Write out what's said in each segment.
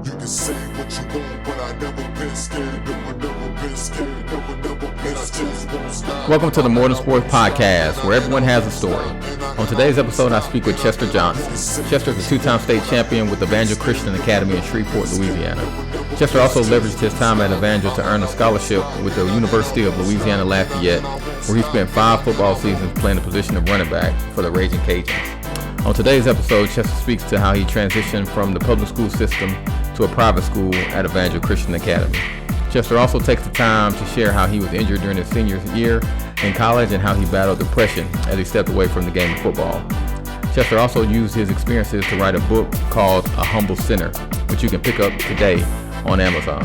You can say what you want, but I never been scared. Never been scared. Never been scared. Welcome to the More Than Sports Podcast, where everyone has a story. On today's episode, I speak with Chester Johnson. Chester is a two-time state champion with Evangel Christian Academy in Shreveport, Louisiana. Chester also leveraged his time at Evangel to earn a scholarship with the University of Louisiana Lafayette, where he spent 5 football seasons playing the position of running back for the Ragin Cajuns. On today's episode, Chester speaks to how he transitioned from the public school system to a private school at Evangel Christian Academy. Chester also takes the time to share how he was injured during his senior year in college and how he battled depression as he stepped away from the game of football. Chester also used his experiences to write a book called A Humble Sinner, which you can pick up today on Amazon.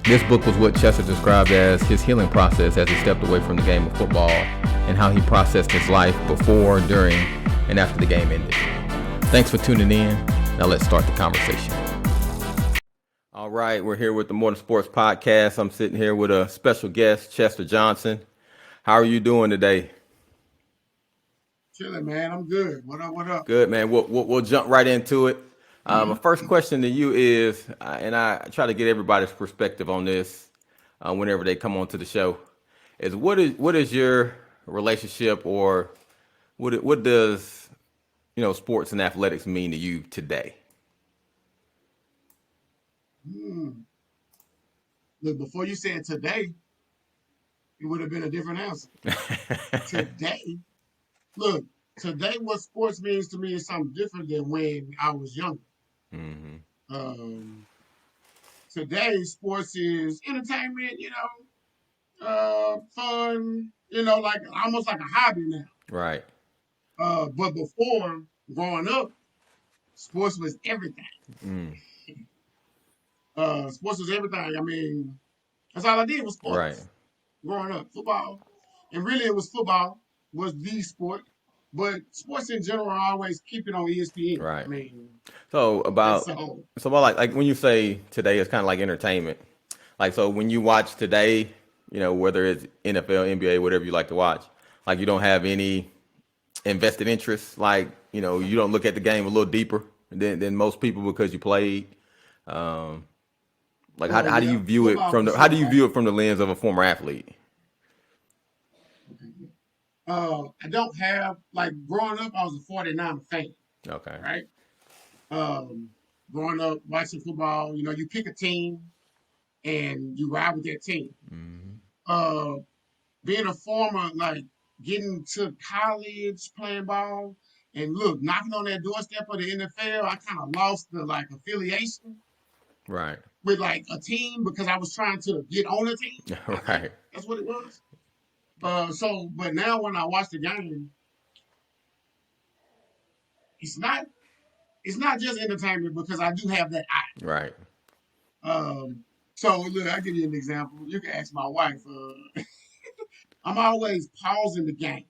This book was what Chester described as his healing process as he stepped away from the game of football and how he processed his life before, during, and after the game ended. Thanks for tuning in. Now let's start the conversation. All right, we're here with the More Than Sports Podcast. I'm sitting here with a special guest, Chester Johnson. How are you doing today? Chilling, man. I'm good. What up? Good, man. We'll jump right into it. My first question to you is, and I try to get everybody's perspective on this whenever they come onto the show, is what is your relationship, or what does sports and athletics mean to you today? Look, before you said today, it would have been a different answer. Today, what sports means to me is something different than when I was younger. Today, sports is entertainment, fun, like almost like a hobby now. Right. But before, growing up, sports was everything. Sports was everything. I mean, that's all I did was sports. Right. Growing up, football. And really it was football was the sport. But sports in general I always keep it on ESPN. Right. I mean, so about like when you say today, it's kind of like entertainment. Like, so when you watch today, whether it's NFL, NBA, whatever you like to watch, like you don't have any invested interest. Like, you don't look at the game a little deeper than most people because you played. Like, how do you view it from the lens of a former athlete? I don't have, like, growing up, I was a 49er fan. Okay. Right? Growing up, watching football, you pick a team and you ride with that team. Being a former, like, getting to college, playing ball, and look, knocking on that doorstep of the NFL, I kind of lost the, like, affiliation. Right. With like a team because I was trying to get on a team. Right. That's what it was. But now when I watch the game, it's not just entertainment because I do have that eye. Right. So look, I'll give you an example. You can ask my wife. I'm always pausing the game.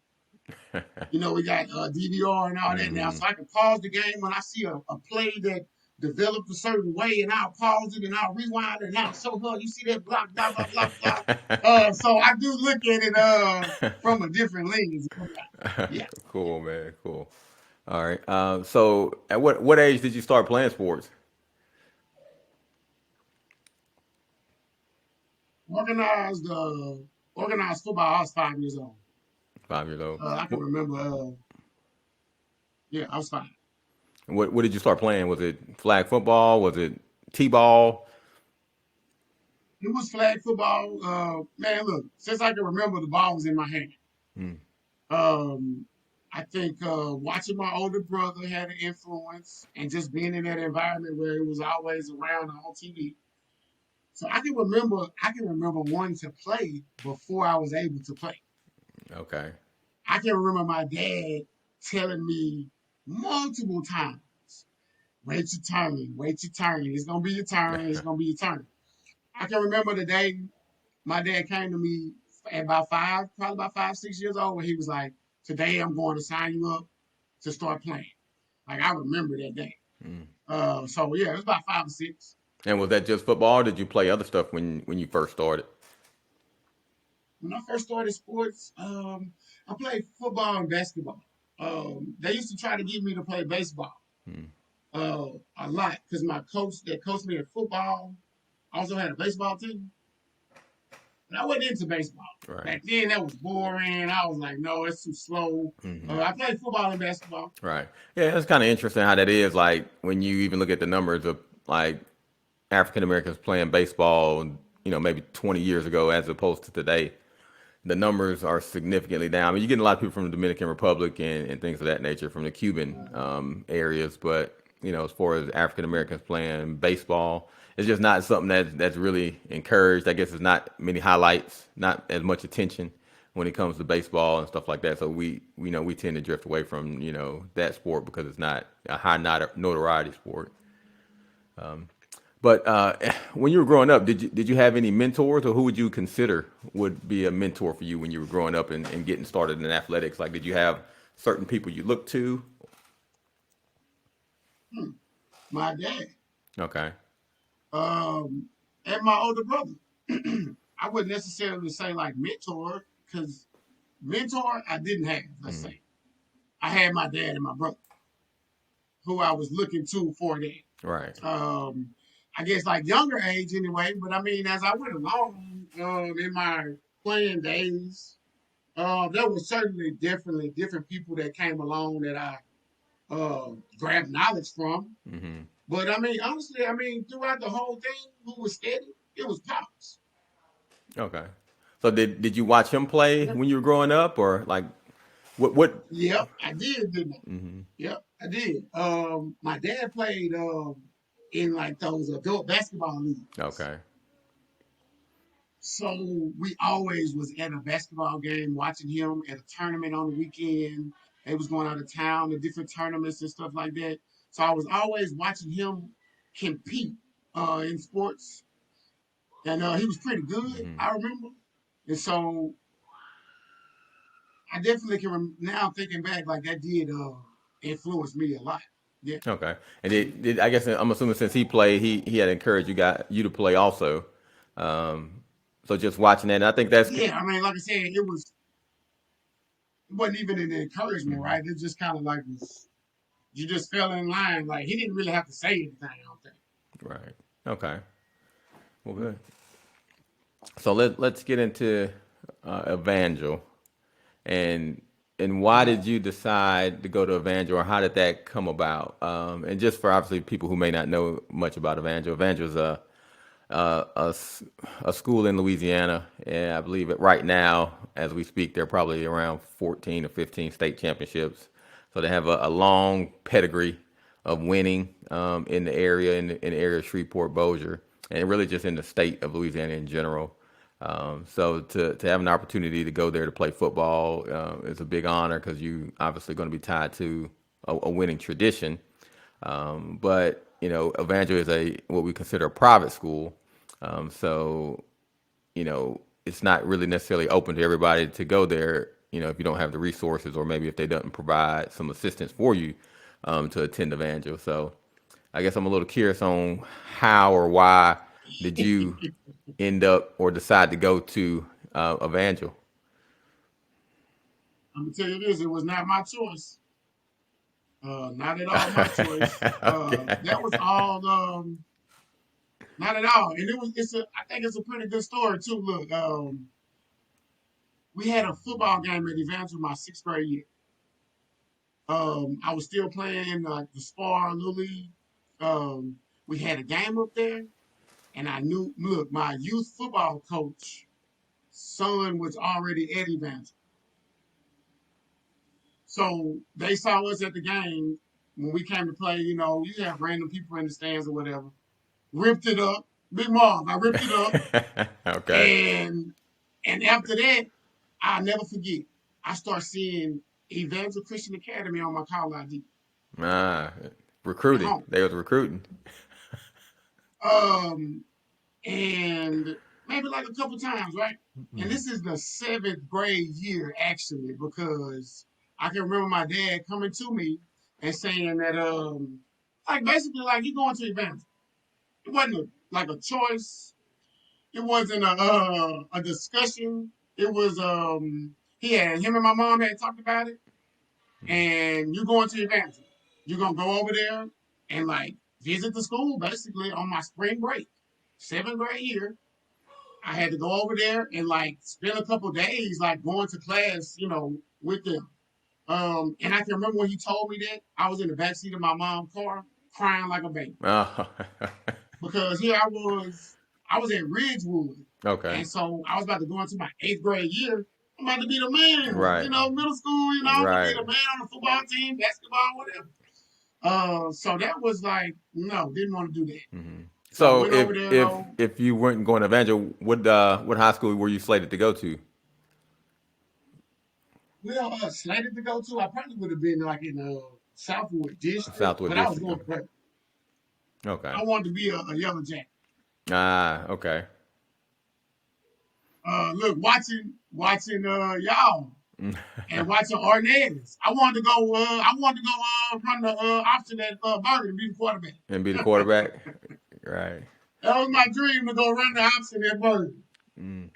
We got DVR and all that now, so I can pause the game when I see a play that developed a certain way, and I'll pause it and I'll rewind it and I'll show her, you see that block, blah, blah, blah, blah. So I do look at it from a different lens. Yeah. Cool, man. Cool. All right. So at what age did you start playing sports? Organized football, I was 5 years old. 5 years old. I can remember, I was 5. What did you start playing? Was it flag football? Was it t-ball? It was flag football. Man, look, since I can remember, the ball was in my hand. I think watching my older brother had an influence, and just being in that environment where it was always around on TV. So I can remember wanting to play before I was able to play. Okay. I can remember my dad telling me multiple times, wait your turn. It's going to be your turn. I can remember the day my dad came to me at probably about 5, 6 years old, when he was like, today I'm going to sign you up to start playing. Like, I remember that day. So yeah, it was about 5 or 6. And was that just football, or did you play other stuff when you first started? When I first started sports, I played football and basketball. They used to try to get me to play baseball. A lot because my coach that coached me in football also had a baseball team. But I wasn't into baseball. Right. Back then, that was boring. I was like, no, it's too slow. I played football and basketball. Right. Yeah, it's kind of interesting how that is. Like when you even look at the numbers of like African Americans playing baseball, maybe 20 years ago as opposed to today, the numbers are significantly down. I mean, you're getting a lot of people from the Dominican Republic and things of that nature, from the Cuban areas. But, as far as African Americans playing baseball, it's just not something that's really encouraged. I guess it's not many highlights, not as much attention when it comes to baseball and stuff like that. So we tend to drift away from, that sport because it's not a high notoriety sport. But when you were growing up, did you have any mentors, or who would you consider would be a mentor for you when you were growing up and getting started in athletics? Like, did you have certain people you looked to? My dad. Okay. And my older brother. I wouldn't necessarily say like mentor, because mentor I didn't have, let's say. I had my dad and my brother, who I was looking to for that. Right. I guess like younger age anyway, but I mean, as I went along in my playing days, there were certainly definitely different people that came along that I grabbed knowledge from. But I mean, honestly, throughout the whole thing, who was steady, it was Pops. Okay. So did you watch him play when you were growing up, or like what? Yep, I did, didn't I? Yep, I did. My dad played in like those adult basketball leagues. Okay. So we always was at a basketball game watching him at a tournament on the weekend. They was going out of town to different tournaments and stuff like that. So I was always watching him compete in sports. And he was pretty good, I remember. And so I definitely can now thinking back, like that did influence me a lot. Yeah. Okay. And did I guess I'm assuming since he played, he had encouraged you to play also. So just watching that, and I think that's Yeah, I mean, like I said, it wasn't even an encouragement, right? It just kind of like you just fell in line. Like he didn't really have to say anything, I don't think. right. Okay. Well, good. So let's get into Evangel, and why did you decide to go to Evangel, or how did that come about? And just for obviously people who may not know much about Evangel, Evangel is a school in Louisiana, and I believe right now, as we speak, they're probably around 14 or 15 state championships. So they have a long pedigree of winning in the area, in the area of Shreveport, Bossier, and really just in the state of Louisiana in general. So to have an opportunity to go there to play football is a big honor, because you obviously going to be tied to a winning tradition. But Evangel is what we consider a private school. So it's not really necessarily open to everybody to go there, if you don't have the resources, or maybe if they don't provide some assistance for you to attend Evangel. So I guess I'm a little curious on how or why did you end up or decide to go to Evangel? I'm gonna tell you this: it was not my choice. Not at all my choice. That was all. Not at all. And I think it's a pretty good story too. Look, we had a football game at Evangel my 6th grade year. I was still playing the Spar Little League. We had a game up there, and I knew. Look, my youth football coach son was already at Evangel. So they saw us at the game when we came to play. You have random people in the stands or whatever. Ripped it up, Big Marv. I ripped it up, Okay. and after that, I'll never forget. I start seeing Evangel Christian Academy on my call ID. Recruiting. They was recruiting. And maybe like a couple times, right? And this is the 7th grade year actually, because I can remember my dad coming to me and saying that, like basically like you going to Evangel. It wasn't like a choice. It wasn't a discussion. It was him and my mom had talked about it, and you going to Evangel. You're gonna go over there and like visit the school basically on my spring break, 7th grade year. I had to go over there and like spend a couple of days like going to class, with them. And I can remember when he told me that I was in the backseat of my mom's car crying like a baby Oh, because here I was at Ridgewood, okay. and so I was about to go into my 8th grade year. I'm about to be the man, Right. middle school. I'm gonna be Right. the man on the football team, basketball, whatever. So that was like, no, didn't want to do that. Hmm. So I So went over there though. if you weren't going to Evangel, what high school were you slated to go to? Well, slated to go to, I probably would have been like in the Southwood district, Southwood but I was District. going to prep. Okay. I wanted to be a yellow jacket. Ah, okay. Look, watching y'all and watching Arnaz. I wanted to go. Run the option at Burger and be the quarterback. And be the quarterback. Right. That was my dream to go run the option at Burger. Mm.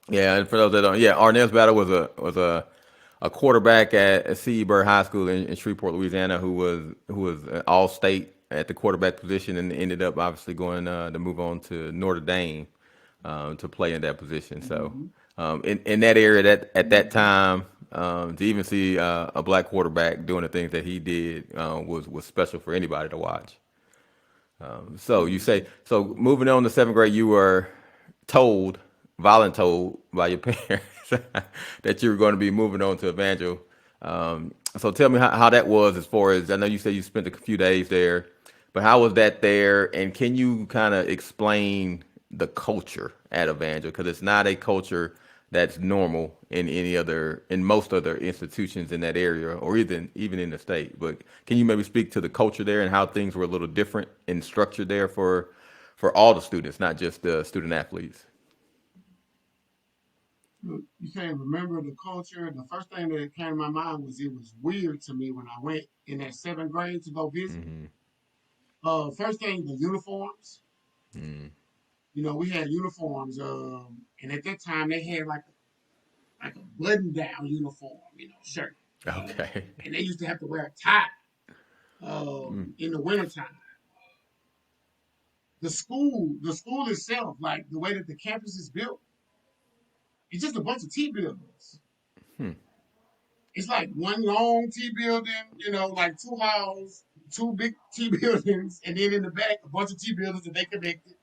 Yeah, and for those that don't, yeah, Arnez Battle was a quarterback at C.E. Bird High School in Shreveport, Louisiana, who was an all state at the quarterback position and ended up obviously going to move on to Notre Dame to play in that position. So Mm-hmm. in that area, that at that time, to even see a black quarterback doing the things that he did was special for anybody to watch. So you Mm-hmm. say so. Moving on to 7th grade, you were told, voluntold by your parents that you were going to be moving on to Evangel. So tell me how that was as far as I know you said you spent a few days there, but how was that there? And can you kind of explain the culture at Evangel? Because it's not a culture that's normal in most other institutions in that area or even in the state. But can you maybe speak to the culture there and how things were a little different in structure there for all the students, not just the student athletes? Look, you saying remember the culture. The first thing that came to my mind was it was weird to me when I went in that 7th grade to go visit. Mm-hmm. First thing, the uniforms. Mm. We had uniforms. And at that time they had like a button down uniform, shirt. Okay. And they used to have to wear a tie Mm. in the wintertime. The school itself, like the way that the campus is built, it's just a bunch of T buildings. Hmm. It's like one long T building, like two halls, two big T buildings, and then in the back a bunch of T buildings that they connected.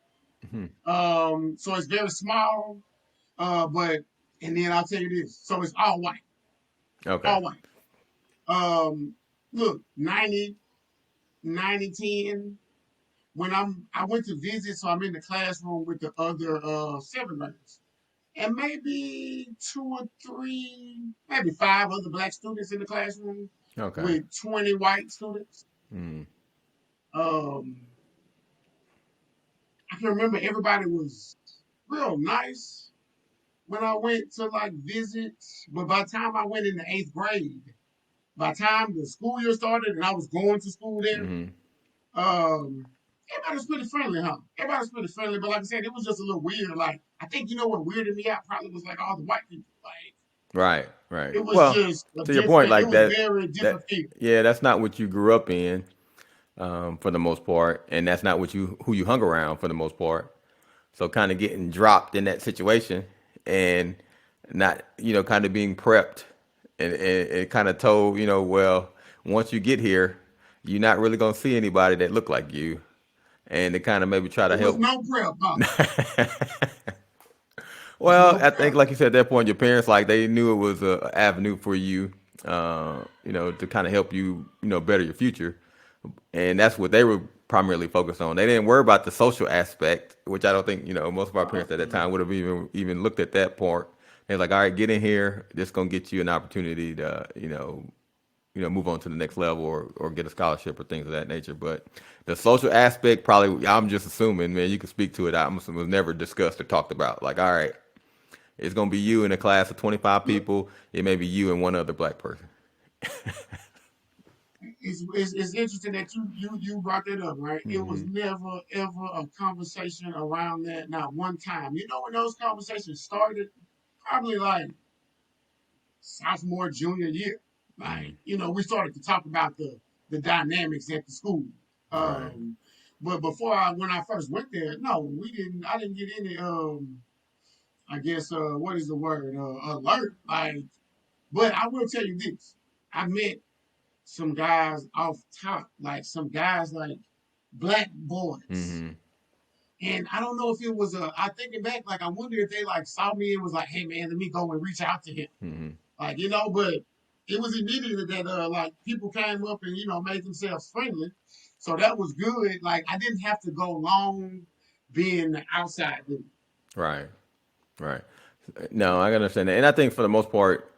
Hmm. So it's very small, but and then I'll tell you this, so it's all white, Okay. all white. Um, Look, 90, 10. I went to visit, so I'm in the classroom with the other 7th graders. And maybe 2 or 3, maybe 5 other black students in the classroom Okay. with 20 white students. Mm. Um, I can remember everybody was real nice when I went to like visit. But by the time I went in the 8th grade, by the time the school year started and I was going to school there, Mm-hmm. um, everybody was pretty friendly, huh? Everybody was pretty friendly, but like I said, it was just a little weird. Like I think what weirded me out probably was like all the white people. Like Right. Right. it was Well, just a to your point, different. It like was that, very that different feel. yeah, that's not what you grew up in, for the most part, and that's not what you who you hung around for the most part. So kind of getting dropped in that situation and not, kind of being prepped and kind of told, well, once you get here, you're not really gonna see anybody that look like you, and to kind of maybe try to It was help. no prep, huh? It was Well, no I think, prep. like you said, at that point, your parents like they knew it was a avenue for you, to kind of help you, better your future, and that's what they were primarily focused on. They didn't worry about the social aspect, which I don't think most of our parents at that time would have even looked at that part. They're like, all right, get in here. This gonna get you an opportunity to move on to the next level or get a scholarship or things of that nature. But the social aspect, probably, I'm just assuming, man, you can speak to it. I'm assuming was never discussed or talked about. Like, all right, it's gonna be you in a class of 25 Look, people. It may be you and one other black person. it's interesting that you brought that up, right? It was Hmm. never ever a conversation around that, not one time. When those conversations started, probably like sophomore, junior year. Hmm. Like, we started to talk about the dynamics at the school. Right. But when I first went there, no, we didn't. I didn't get any. I guess what is the word? Alert. Like, but I will tell you this: I met some guys off top, like some guys like black boys. Mm-hmm. And I don't know if it was I thinking back, like I wonder if they like saw me and was like, hey man, let me go and reach out to him. Mm-hmm. Like, but it was immediately that like people came up and, made themselves friendly. So that was good. Like I didn't have to go long being the outside dude. Right. Right. No, I understand that. And I think for the most part,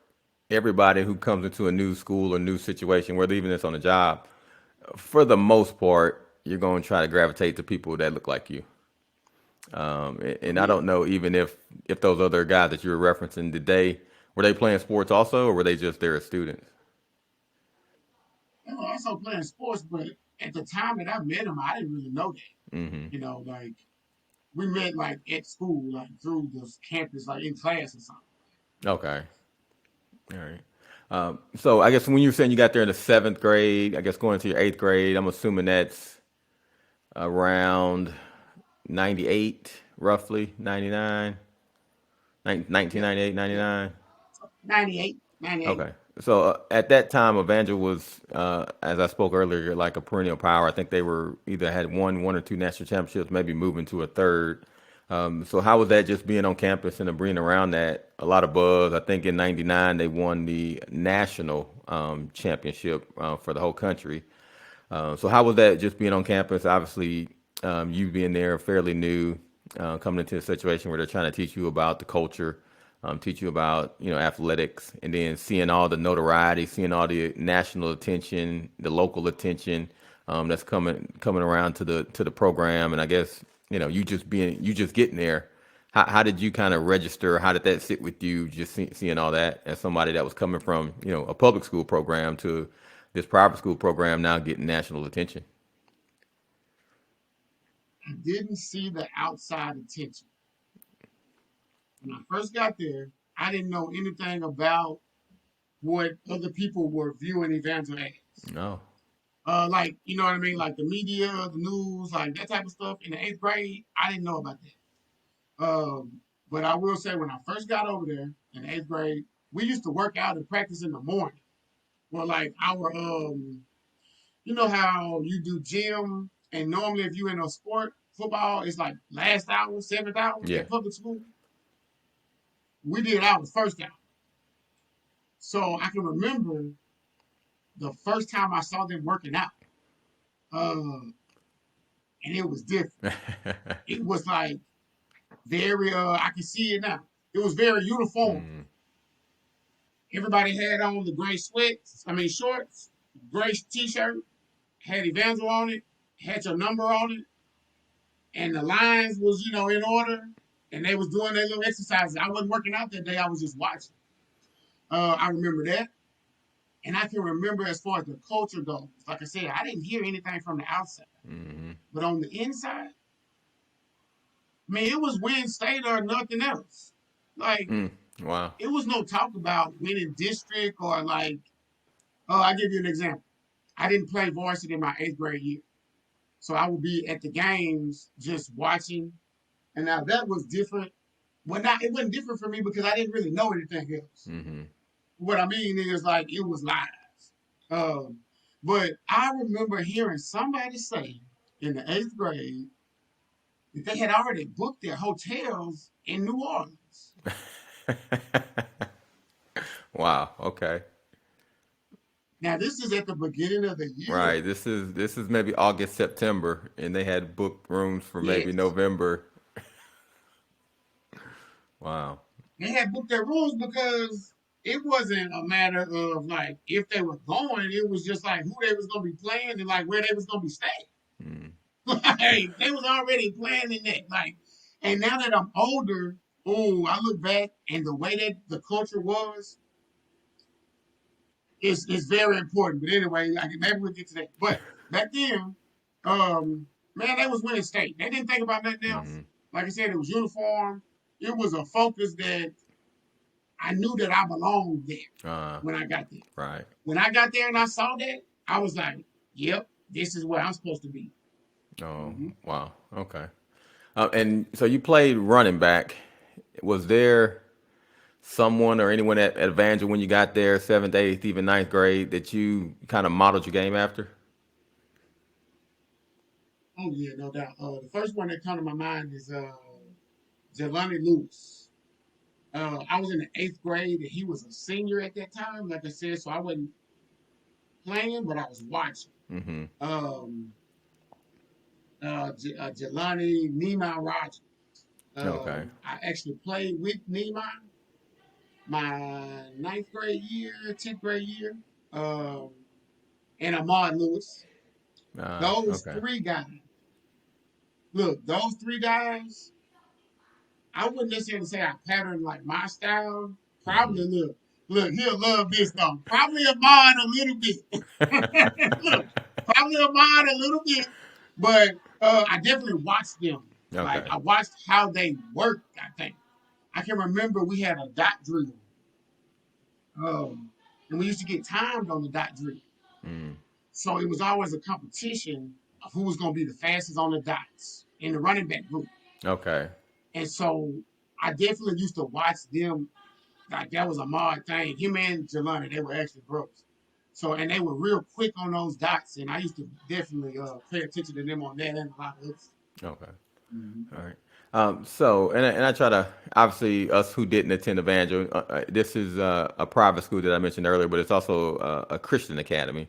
everybody who comes into a new school or new situation, whether even it's on a job, for the most part, you're going to try to gravitate to people that look like you. And I Yeah. don't know even if those other guys that you were referencing, were they playing sports also, or were they just there as students? They were also playing sports, but at the time that I met him, I didn't really know that. Mm-hmm. Like we met like at school, like through the campus, like in class or something. Okay. All right. So I guess when you were saying you got there in the seventh grade, I guess going into your eighth grade, I'm assuming that's around 98, roughly 99, Yep. 1998, Yep. 99. 98, 98. Okay. So at that time, Evangel was, as I spoke earlier, like a perennial power. I think they were either had won one or two national championships, maybe moving to a third. So how was that just being on campus and being around that? A lot of buzz. I think in '99 they won the national championship for the whole country. So how was that just being on campus? Obviously, you being there fairly new, coming into a situation where they're trying to teach you about the culture, teach you about athletics, and then seeing all the notoriety, seeing all the national attention, the local attention that's coming around to the program, and I guess you just getting there. How did you kind of register? How did that sit with you? Just seeing all that as somebody that was coming from a public school program to this private school program now getting national attention. I didn't see the outside attention. When I first got there, I didn't know anything about what other people were viewing Evangel as. No. Like, you know what I mean? Like the media, the news, like that type of stuff. In the eighth grade, I didn't know about that. But I will say, when I first got over there in the eighth grade, we used to work out and practice in the morning. Well, like you know how you do gym, and normally if you in a sport, football, it's like last hour, seventh hour Yeah. at public school. We did ours first hour. So I can remember the first time I saw them working out. And it was different. It was like very I can see it now. It was very uniform. Mm, Everybody had on the gray shorts, gray t-shirt, had Evangel on it, had your number on it, and the lines was, in order, and they was doing their little exercises. I wasn't working out that day, I was just watching. I remember that. And I can remember as far as the culture goes, like I said, I didn't hear anything from the outside. mm-hmm. But on the inside, man, it was win state or nothing else. Like, Wow. it was no talk about winning district or like, I'll give you an example. I didn't play varsity in my eighth grade year. So I would be at the games just watching. And now that was different. Well, not it wasn't different for me because I didn't really know anything else. Mm-hmm. What I mean is like it was live. Um, but I remember hearing somebody say in the eighth grade that they had already booked their hotels in New Orleans. Wow. Okay. Now this is at the beginning of the year. Right. This is maybe August, September, and they had booked rooms for maybe Yes. November. Wow. They had booked their rooms because it wasn't a matter of like if they were going, it was just like who they was gonna be playing and like where they was gonna be staying. Mm. Like they was already planning that. Like, and now that I'm older, I look back and the way that the culture was is very important. But anyway, maybe we'll get to that. But back then, man, they was winning state. They didn't think about nothing else. Mm-hmm. Like I said, it was uniform. It was a focus that I knew that I belonged there when I got there. Right. When I got there and I saw that, I was like, yep, this is where I'm supposed to be. Oh, Hmm. wow. Okay. And so you played running back. Was there someone or anyone at Evangel when you got there, seventh, eighth, even ninth grade, that you kind of modeled your game after? Oh yeah, no doubt. The first one that comes to my mind is Giovanni Lewis. I was in the eighth grade, and he was a senior at that time. Like I said, so I wasn't playing, but I was watching. Mm-hmm. Um, Jelani Neiman Rogers. Okay. I actually played with Neiman my ninth grade year, 10th grade year, um, and Ahmad Lewis. Those Okay. three guys. Look, those three guys. I wouldn't necessarily say I patterned like my style. Mm-hmm. Probably look, he'll love this though. Probably Ahmad a little bit. Look, probably Ahmad a little bit, but I definitely watched them. Like Okay. I watched how they worked. I think I can remember we had a dot drill, and we used to get timed on the dot drill. Mm. So it was always a competition of who was going to be the fastest on the dots in the running back group. Okay. And so I definitely used to watch them. Like that was a mod thing. Him and Jelani, they were actually bros. So and they were real quick on those dots, and I used to definitely pay attention to them on that and a lot of others. Okay. Mm-hmm. All right. So, and I try to, obviously, us who didn't attend Evangel, this is a private school that I mentioned earlier, but it's also a Christian academy.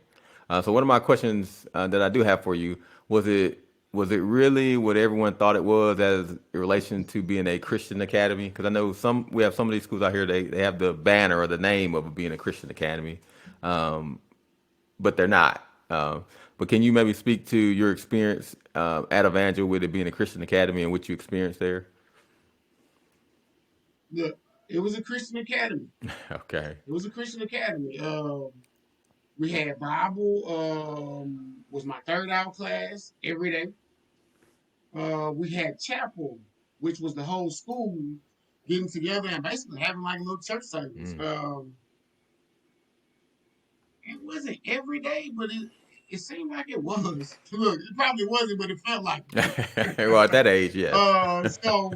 So, one of my questions that I do have for you was it really what everyone thought it was as in relation to being a Christian academy? Because I know we have some of these schools out here, they have the banner or the name of being a Christian academy, um, but they're not. But can you maybe speak to your experience at Evangel with it being a Christian academy and what you experienced there? Look, it was a Christian academy. Okay. It was a Christian academy. We had Bible. Was my third out class every day. We had chapel, which was the whole school getting together and basically having like a little church service. Mm. It wasn't every day, but it seemed like it was. Look, it probably wasn't, but it felt like Well, at that age, yes. so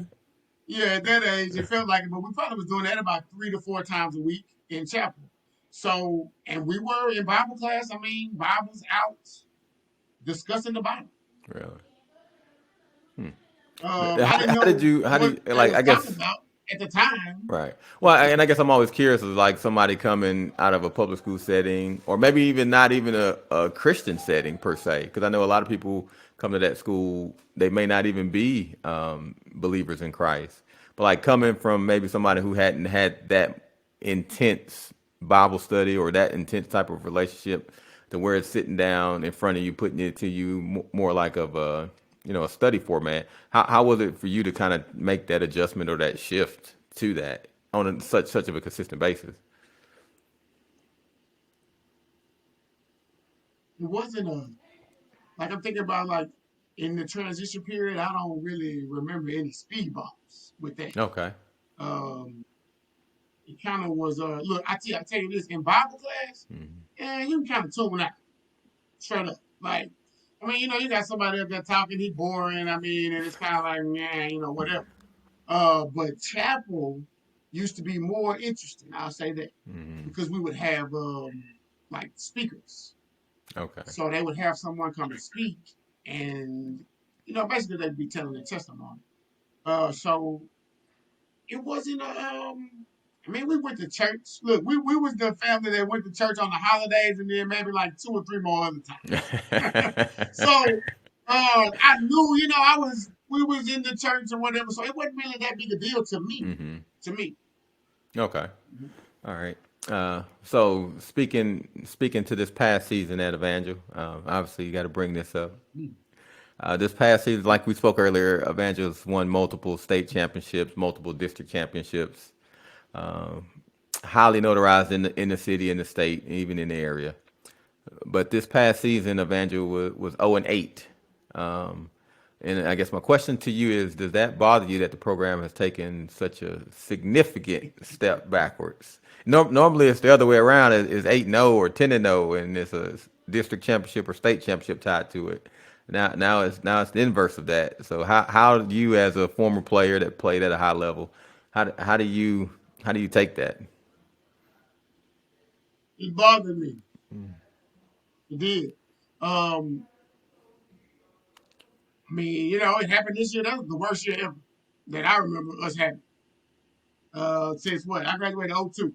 yeah, at that age, it felt like it, but we probably was doing that about 3 to 4 times a week in chapel. So, and we were in Bible class. I mean, Bibles out discussing the Bible. Really. I didn't know How what did you, they like, was I talking guess, about at the time. right. Well, and I guess I'm always curious of like somebody coming out of a public school setting, or maybe even not even a Christian setting per se, because I know a lot of people come to that school, they may not even be believers in Christ, but like coming from maybe somebody who hadn't had that intense Bible study or that intense type of relationship to where it's sitting down in front of you, putting it to you more like of a a study format. How was it for you to kind of make that adjustment or that shift to that on such of a consistent basis? It wasn't a like I'm thinking about like in the transition period. I don't really remember any speed bumps with that. Okay. Um, it kind of was look. I tell you this in Bible class, Hmm. yeah, you can kind of tune out, straight up. Like, I mean, you got somebody up there talking, he boring. I mean, and it's kind of like, yeah, whatever. But chapel used to be more interesting. I'll say that Hmm. because we would have like speakers. Okay. So they would have someone come and speak, and basically they'd be telling their testimony. So it wasn't a. I mean, we went to church. Look, we was the family that went to church on the holidays, and then maybe like 2 or 3 more other times. So I knew, we was in the church or whatever. So it wasn't really that big a deal to me. Hmm. To me. Okay. All right. So speaking to this past season at Evangel, obviously you got to bring this up. Mm-hmm. This past season, like we spoke earlier, Evangel's won multiple state championships, multiple district championships, um, highly notarized in the city, in the state, even in the area. But this past season, Evangel was 0-8. Um, and I guess my question to you is, does that bother you that the program has taken such a significant step backwards? Normally, it's the other way around. It's 8-0 or 10-0, and it's a district championship or state championship tied to it. Now it's the inverse of that. So how do you, as a former player that played at a high level, how do you take that? It bothered me. It did. Um, I mean, it happened this year. That was the worst year ever that I remember us having. Since what? I graduated '02.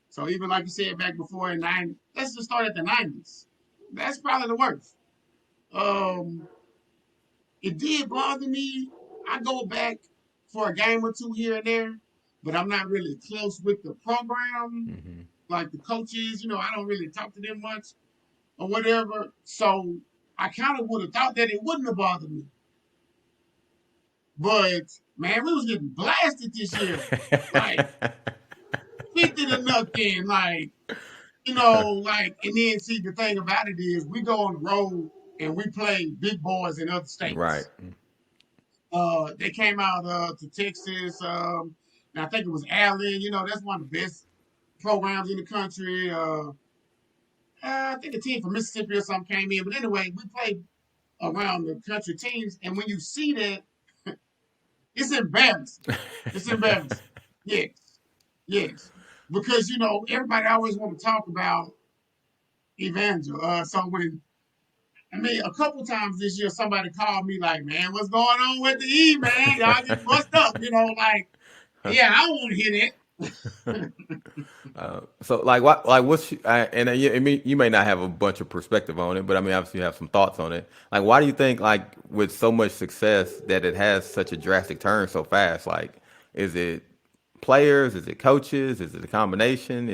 So even like you said back before in '90, let's just start at the '90s. That's probably the worst. Um, it did bother me. I go back for a game or two here and there, but I'm not really close with the program, Hmm. like the coaches. I don't really talk to them much or whatever. So I kind of would have thought that it wouldn't have bothered me. But man, we was getting blasted this year, like 50 to nothing, and then see the thing about it is we go on the road and we play big boys in other Right. states. They came out to Texas. And I think it was Allen. That's one of the best programs in the country. I think a team from Mississippi or something came in. But anyway, we played around the country teams, and when you see that, it's embarrassing. It's embarrassing. Yes, yes, because everybody always want to talk about Evangel. So when a couple times this year, somebody called me like, "Man, what's going on with the E, man? Y'all get bust up." Yeah, I want to hear that. So what's and you may not have a bunch of perspective on it, but I mean obviously you have some thoughts on it. Like why do you think like with so much success that it has such a drastic turn so fast? Like is it players? Is it coaches? Is it a combination?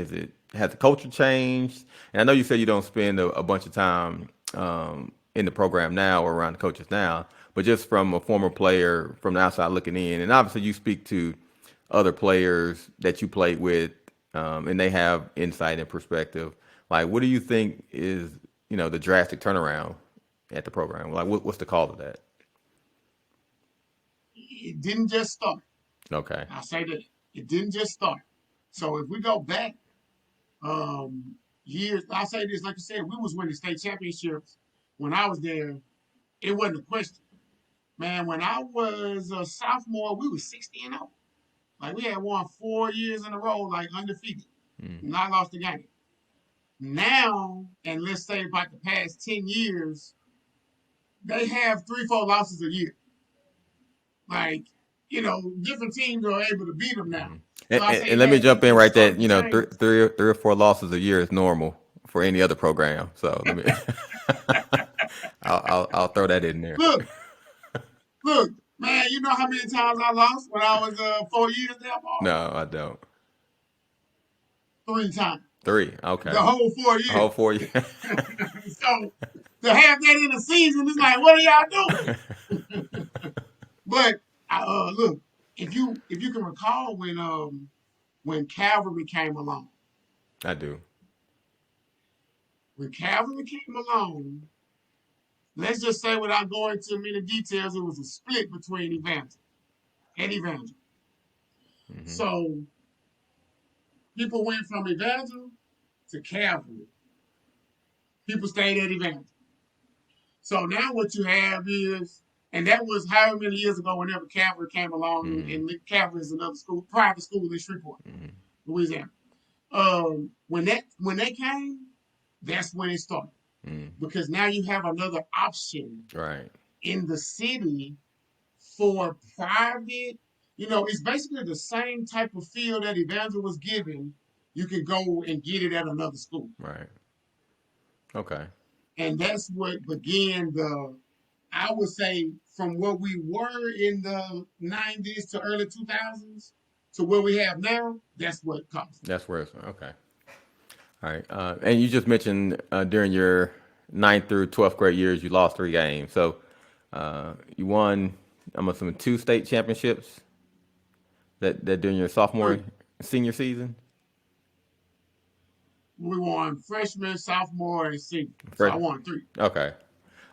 Has the culture changed? And I know you said you don't spend a bunch of time in the program now or around the coaches now, but just from a former player from the outside looking in, and obviously you speak to other players that you played with, and they have insight and perspective. Like, what do you think is the drastic turnaround at the program? Like, what's the cause of that? It didn't just start. Okay. I say that it didn't just start. So if we go back years, I'll say this, like you said, we was winning state championships when I was there. It wasn't a question. Man, when I was a sophomore, we was 60-0. Like we had won 4 years in a row, like undefeated. Mm. Not lost a game. Now, and let's say about the past 10 years, they have 3, 4 losses a year. Like, different teams are able to beat them now. Mm. So I And say let me that jump it in just right there. started to change. Three or four losses a year is normal for any other program. So let me, I'll throw that in there. Look, look, man, you know how many times I lost when I was 4 years there, Paul? No, I don't. 3 times. Three. The Okay. whole 4 A whole years. 4 years. So to have that in the season, it's like, what are y'all doing? But look, if you can recall when Calvary came along, I do. when Calvary came along, let's just say without going into many details, it was a split between Evangel and Evangel. Hmm. So people went from Evangel to Calvary. People stayed at Evangel. So now what you have is, and that was however many years ago, whenever Calvary came along, Hmm. and Calvary is another school, private school in Shreveport, Hmm. Louisiana. When they came, that's when it started. Hmm. Because now you have another option Right. in the city for private. It's basically the same type of field that Evangel was given. You can go and get it at another school. Right. Okay. And that's what began I would say, from where we were in the '90s to early 2000s to where we have now, that's what caused it. That's where it's okay. All right. And you just mentioned during your ninth through 12th grade years, you lost 3 games. So you won, I'm assuming, 2 state championships that during your sophomore, 3. senior season. We won freshman, sophomore, and senior. So I Fresh- won 3. Okay.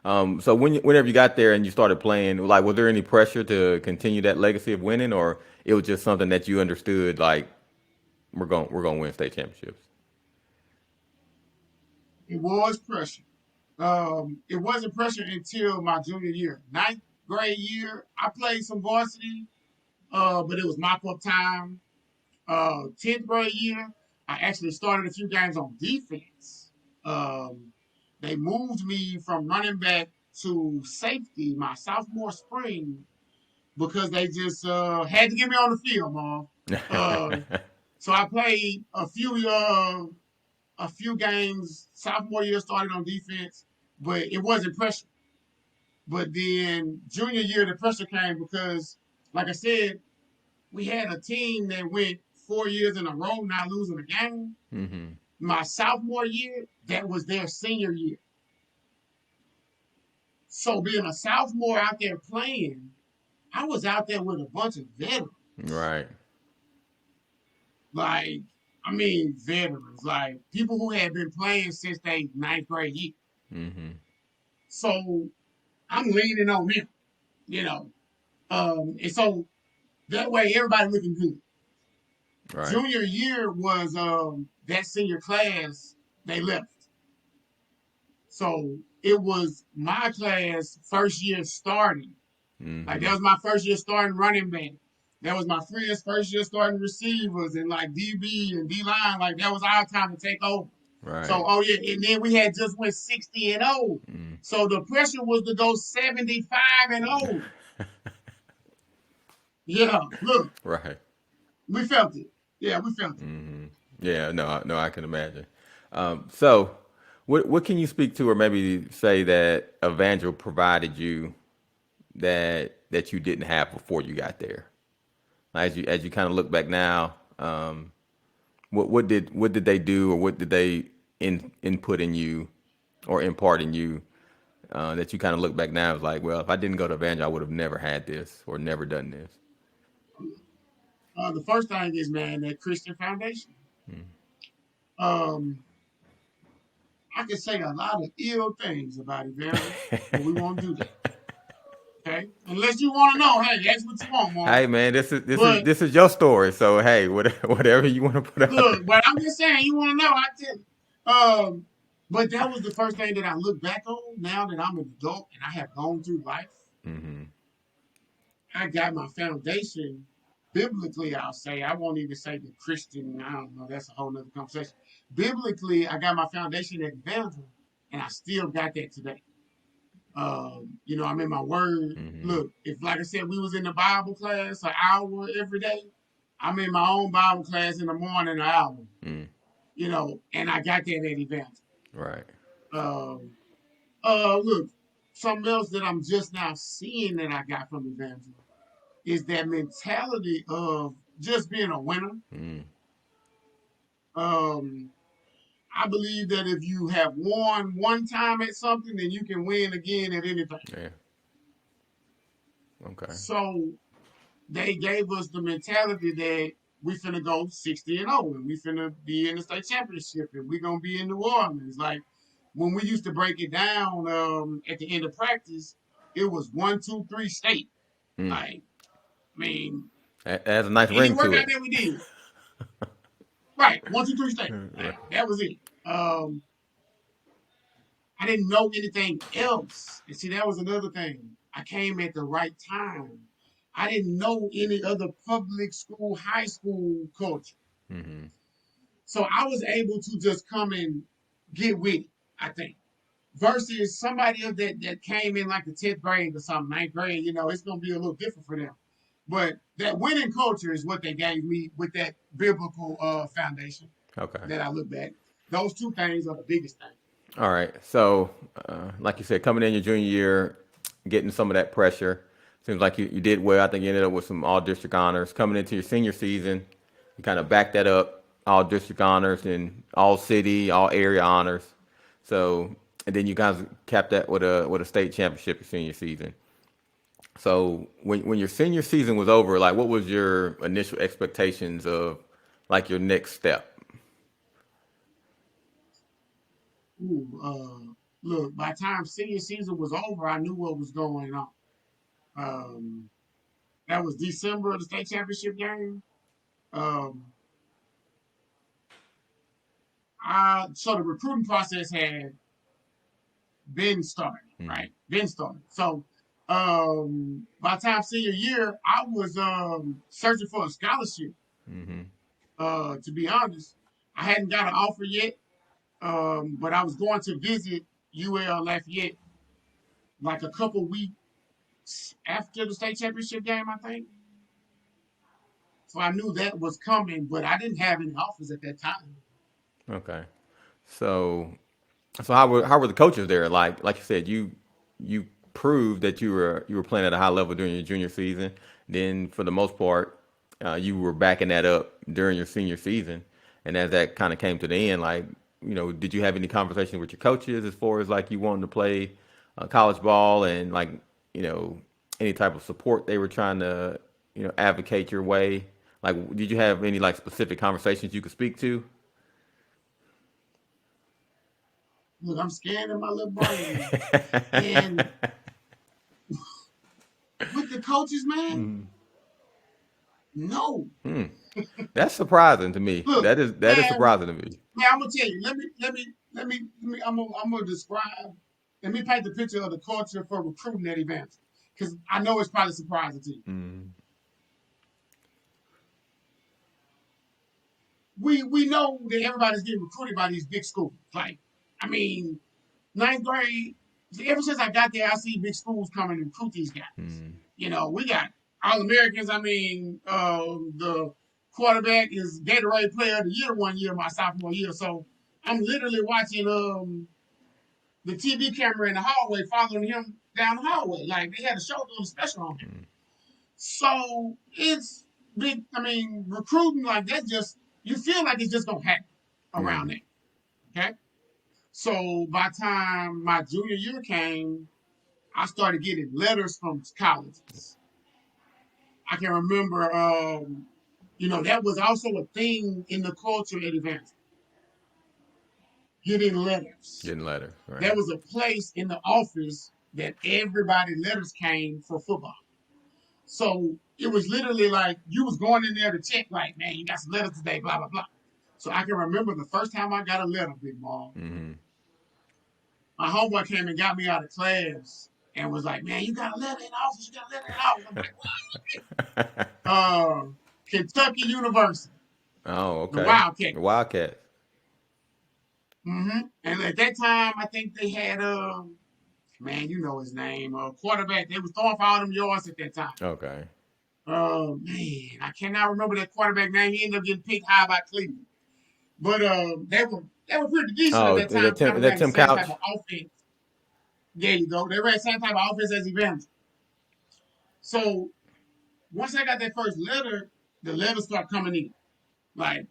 So whenever you got there and you started playing, like, was there any pressure to continue that legacy of winning, or it was just something that you understood, like we're going to win state championships? It was pressure. It wasn't pressure until my junior year. Ninth grade year, I played some varsity, but it was mop-up time. 10th grade year, I actually started a few games on defense. They moved me from running back to safety my sophomore spring because they just had to get me on the field, Mom. So I played a few games sophomore year, started on defense, but it wasn't pressure. But then junior year, the pressure came because, like I said, we had a team that went 4 years in a row not losing a game. Mm-hmm. My sophomore year, that was their senior year. So being a sophomore out there playing, I was out there with a bunch of veterans. Right. Like, I mean, veterans, like people who had been playing since they ninth grade year. Mm-hmm. So I'm leaning on them, you know. And so that way everybody looking good. Right. Junior year was that senior class, they left. So it was my class first year starting. Mm-hmm. Like that was my first year starting running back. That was my friend's first year starting receivers and like DB and D line. Like that was our time to take over. Right. So oh yeah, and then we had just went 60-0. Mm. So the pressure was to go 75-0. Yeah, look, Right. we felt it. Yeah, we felt it. Mm-hmm. Yeah. No, I can imagine. So, what can you speak to, or maybe say that Evangel provided you that you didn't have before you got there? As you kind of look back now, what did they do, or what did they input in you or impart in you that you kind of look back now is like, well, if I didn't go to Evangel, I would have never had this or never done this. The first thing is, man, that Christian foundation. Mm. Um, I can say a lot of ill things about Evangel, but we won't do that. Okay, unless you want to know, hey, that's what you want, Mark. Hey, man, But this is your story, so hey, whatever you want to put out look, there. but I'm just saying, you want to know, I tell you. But that was the first thing that I look back on now that I'm an adult and I have gone through life. Mm-hmm. I got my foundation biblically, I'll say. I won't even say the Christian, I don't know, that's a whole nother conversation. Biblically, I got my foundation at Evangel, and I still got that today. I'm in my word. Mm-hmm. Look, if like I said, we was in the Bible class an hour every day, I'm in my own Bible class in the morning an hour. Mm. And I got that at Evangel. Right. Look, something else that I'm just now seeing that I got from Evangel is that mentality of just being a winner. Mm. I believe that if you have won one time at something, then you can win again at anything. Yeah. Okay. So they gave us the mentality that we finna go 60-0 and we finna be in the state championship and we're gonna be in New Orleans. Like when we used to break it down at the end of practice, it was 1, 2, 3 state. Mm. Like, I mean, it has a nice any ring to workout it. that we did. Right, 1, 2, 3 state. Like, that was it. I didn't know anything else. And see, that was another thing. I came at the right time. I didn't know any other public school, high school culture. Mm-hmm. So I was able to just come and get with it, I think. Versus somebody else that came in like the 10th grade or something, 9th grade, it's going to be a little different for them. But that winning culture is what they gave me with that biblical foundation. Okay. That I look back. Those two things are the biggest thing. All right. So, like you said, coming in your junior year, getting some of that pressure. Seems like you did well. I think you ended up with some all-district honors. Coming into your senior season, you kind of backed that up, all-district honors and all-city, all-area honors. So, and then you guys capped that with a state championship your senior season. So, when your senior season was over, like, what was your initial expectations of, like, your next step? Look, by the time senior season was over, I knew what was going on. That was December of the state championship game. So the recruiting process had been started, right? Been started. So by the time senior year, I was searching for a scholarship. To be honest, I hadn't got an offer yet, but I was going to visit UL Lafayette like a couple weeks after the state championship game, I think. So I knew that was coming, but I didn't have any offers at that time. Okay. So how were the coaches there? Like you said, you proved that you were playing at a high level during your junior season. Then for the most part, you were backing that up during your senior season. And as that kind of came to the end, like, did you have any conversation with your coaches as far as like you wanted to play college ball and like, you know, any type of support they were trying to, advocate your way? Like, did you have any like specific conversations you could speak to? Look, I'm scanning my little brain. And with the coaches, man, no. That's surprising to me. Look, That is man, surprising to me. I'm gonna tell you. I'm gonna describe. Let me paint the picture of the culture for recruiting at Evangel, because I know it's probably surprising to you. We know that everybody's getting recruited by these big schools. Like, I mean, ninth grade. Ever since I got there, I see big schools coming and recruit these guys. We got All Americans. I mean, the quarterback is Gatorade Player of the Year one year, my sophomore year. So I'm literally watching the TV camera in the hallway, following him down the hallway. Like, they had a show doing a special on him. So it's big. I mean, recruiting like that, just you feel like it's just gonna happen around there. Okay. So by the time my junior year came, I started getting letters from colleges. I can remember, that was also a thing in the culture at Evangel. Getting letters. Getting letters. Right. There was a place in the office that everybody letters came for football. So it was literally like you was going in there to check, like, man, you got some letters today, blah, blah, blah. So I can remember the first time I got a letter, Big Ball. My homeboy came and got me out of class and was like, man, you got a letter in the office, you got a letter in the office. I'm like, what? Kentucky University. Oh, okay. The Wildcat. The Wildcat. And at that time, I think they had, man, you know his name, quarterback. They was throwing for all them yards at that time. Okay. Man, I cannot remember that quarterback name. He ended up getting picked high by Cleveland. But they were pretty decent at that time. Is that Tim Couch? Type of offense. There you go. They ran the same type of offense as Evangel. So once I got that first letter, the letters start coming in. Like,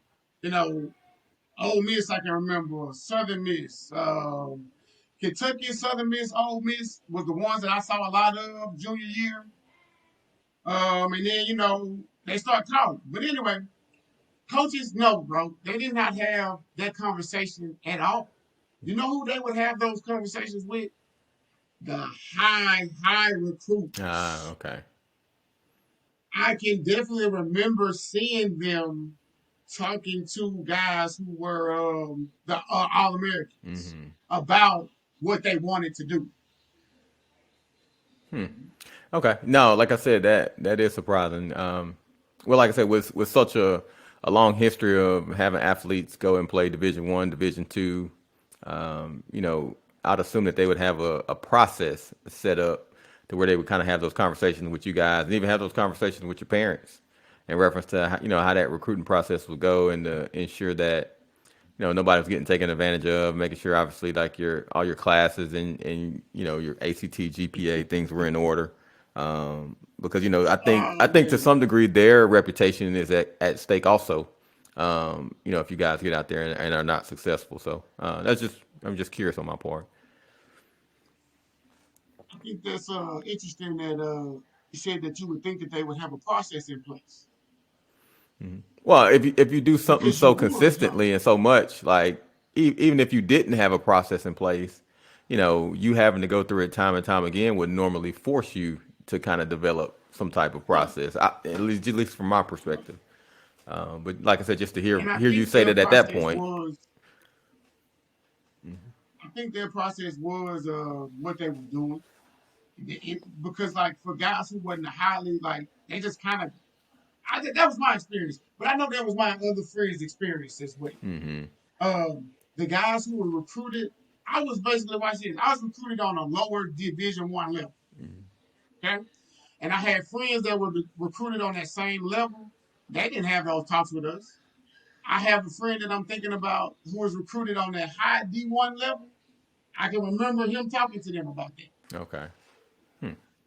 Ole Miss, I can remember, Southern Miss, Kentucky, Southern Miss, Ole Miss was the ones that I saw a lot of junior year. And then, they start talking. But anyway, coaches, no, bro. They did not have that conversation at all. You know who they would have those conversations with? The high recruits. Okay. I can definitely remember seeing them talking to guys who were the All-Americans about what they wanted to do. Okay. No, like I said, that is surprising. Well, like I said, with such a long history of having athletes go and play Division I, Division II, I'd assume that they would have a process set up to where they would kind of have those conversations with you guys and even have those conversations with your parents in reference to how that recruiting process would go and to ensure that nobody was getting taken advantage of, making sure obviously like all your classes and your ACT, GPA things were in order. Because I think to some degree their reputation is at stake also. If you guys get out there and are not successful, so I'm just curious on my part. I think that's interesting that you said that you would think that they would have a process in place. Well, if you do something so consistently and so much, like even if you didn't have a process in place, you having to go through it time and time again would normally force you to kind of develop some type of process, at least from my perspective. But like I said, just to hear you say that at that point. think their process was what they were doing. Because like for guys who wasn't highly like, they just kind of. That was my experience, but I know that was my other friends' experience as well. Mm-hmm. The guys who were recruited, I was basically watching this. I was recruited on a lower Division I level. Okay, and I had friends that were recruited on that same level. They didn't have those talks with us. I have a friend that I'm thinking about who was recruited on that high D1 level. I can remember him talking to them about that. Okay.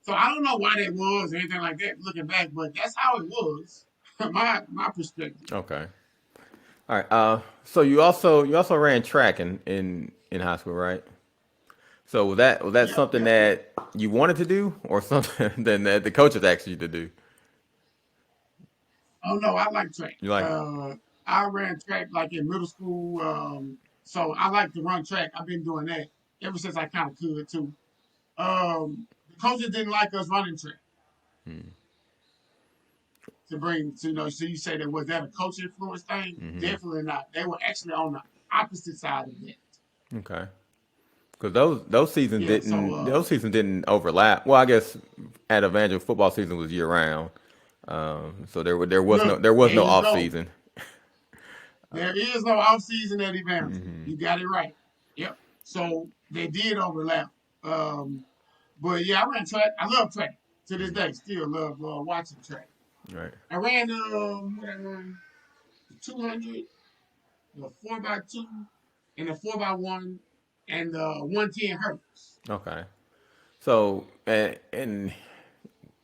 So I don't know why that was or anything like that looking back, but that's how it was. my perspective. Okay. All right. So you also ran track in high school, right? So was that Yep, something yep, yep. that you wanted to do, or something that the coaches asked you to do? Oh no, I like track. You like? I ran track like in middle school. So I like to run track. I've been doing that ever since I kind of could too. The coaches didn't like us running track to bring to so you say that was that a coach influence thing? Mm-hmm. Definitely not. They were actually on the opposite side of that. Okay. Because those seasons Yeah. didn't those seasons didn't overlap. Well, I guess at Evangel football season was year round, so Look, there was there no you off go. season. There is no off season at Evangel. Mm-hmm. You got it right. Yep. So they did overlap. Um, but yeah, I ran track. I love track to this day. Still love watching track. Right. I ran what I run, the 200, the 4x2, and the 4x1, and the 110 hurdles. Okay. So and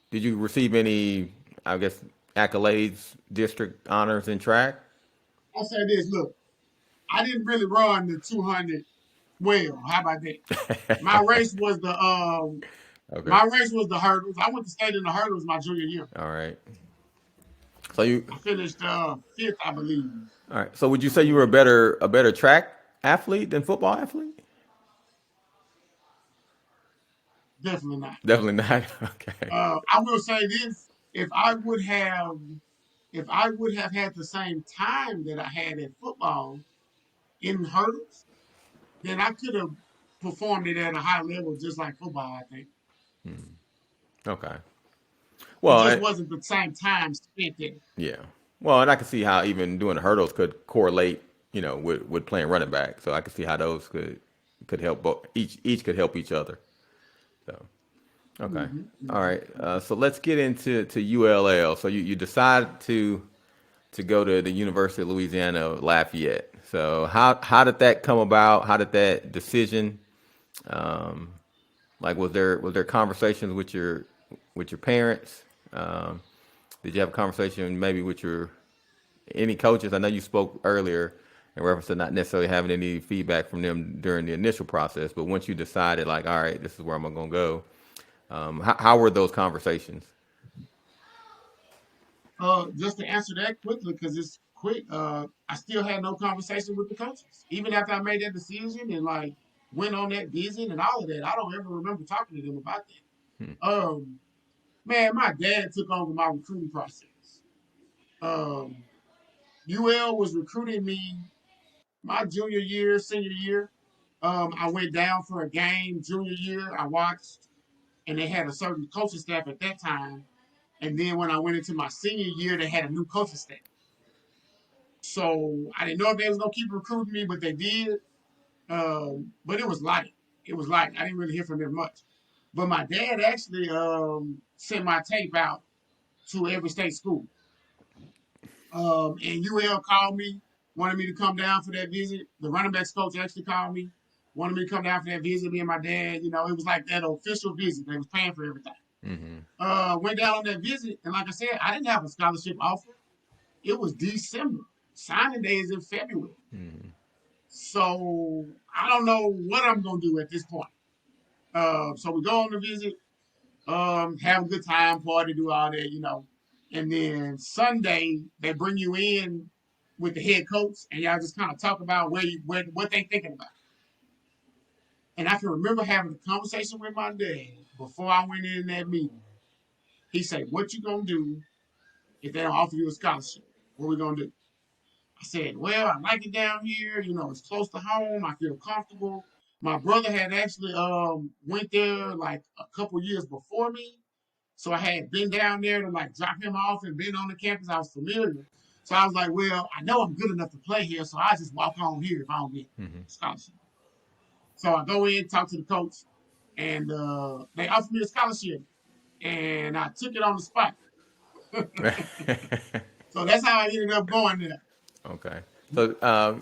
did you receive any, I guess, accolades, district honors in track? I'll say this: look, I didn't really run the 200 well. How about that? My race was the Okay. my race was the hurdles. I went to state in the hurdles my junior year. All right. So you I finished fifth, I believe. all right. So would you My say you were junior year. a better track athlete than football athlete? Definitely not. Definitely not. Okay. I will say this: if I would have had the same time that I had in football in hurdles, then I could have performed it at a high level just like football. I think Okay. it Well, just wasn't the same time spent there. yeah. Well, and I can see how even doing the hurdles could correlate, with playing running back. So I can see how those could help both, each could help each other. So okay. All right. So let's get into ULL. So you decided to go to the University of Louisiana Lafayette. So how did that come about? How did that decision? Um, like was there conversations with your parents? Um, did you have a conversation maybe with your any coaches? I know you spoke earlier in reference to not necessarily having any feedback from them during the initial process, but once you decided, like, all right, this is where I'm going to go, how were those conversations? Just to answer that quickly, because it's quick. I still had no conversation with the coaches, even after I made that decision and like went on that visit and all of that. I don't ever remember talking to them about that. Man, my dad took over my recruiting process. Um, UL was recruiting me my junior year, senior year. I went down for a game junior year. I watched, and they had a certain coaching staff at that time. And then when I went into my senior year, they had a new coaching staff. So I didn't know if they was gonna keep recruiting me, but they did. But it was light. It was light. I didn't really hear from them much. But my dad actually sent my tape out to every state school. And UL called me, wanted me to come down for that visit. The running backs coach actually called me, wanted me to come down for that visit. Me and my dad, it was like that official visit. They was paying for everything. Mm-hmm. Went down on that visit, and like I said, I didn't have a scholarship offer. It was December. Signing day is in February. Mm-hmm. So I don't know what I'm gonna do at this point. So we go on the visit, have a good time, party, do all that. And then Sunday they bring you in with the head coach, and y'all just kind of talk about what they thinking about. And I can remember having a conversation with my dad before I went in that meeting. He said, "What you gonna do if they don't offer you a scholarship? What we gonna do?" I said, "Well, I like it down here. It's close to home. I feel comfortable. My brother had actually went there like a couple years before me. So I had been down there to like drop him off and been on the campus. I was familiar. So I was like, well, I know I'm good enough to play here, so I just walk on here if I don't get scholarship. So I go in, talk to the coach, and they offered me a scholarship, and I took it on the spot. So that's how I ended up going there. Okay. So,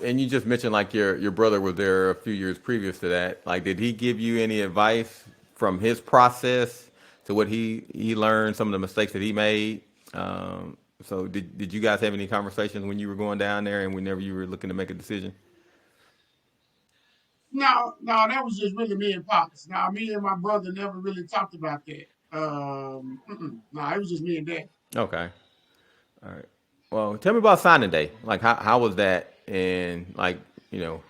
and you just mentioned like your brother was there a few years previous to that. Like, did he give you any advice from his process to what he learned, some of the mistakes that he made? So, did you guys have any conversations when you were going down there and whenever you were looking to make a decision? No, that was just really me and Pops. Now, me and my brother never really talked about that. No, it was just me and Dad. Okay. All right. Well, tell me about signing day. Like, how was that? And like, you know,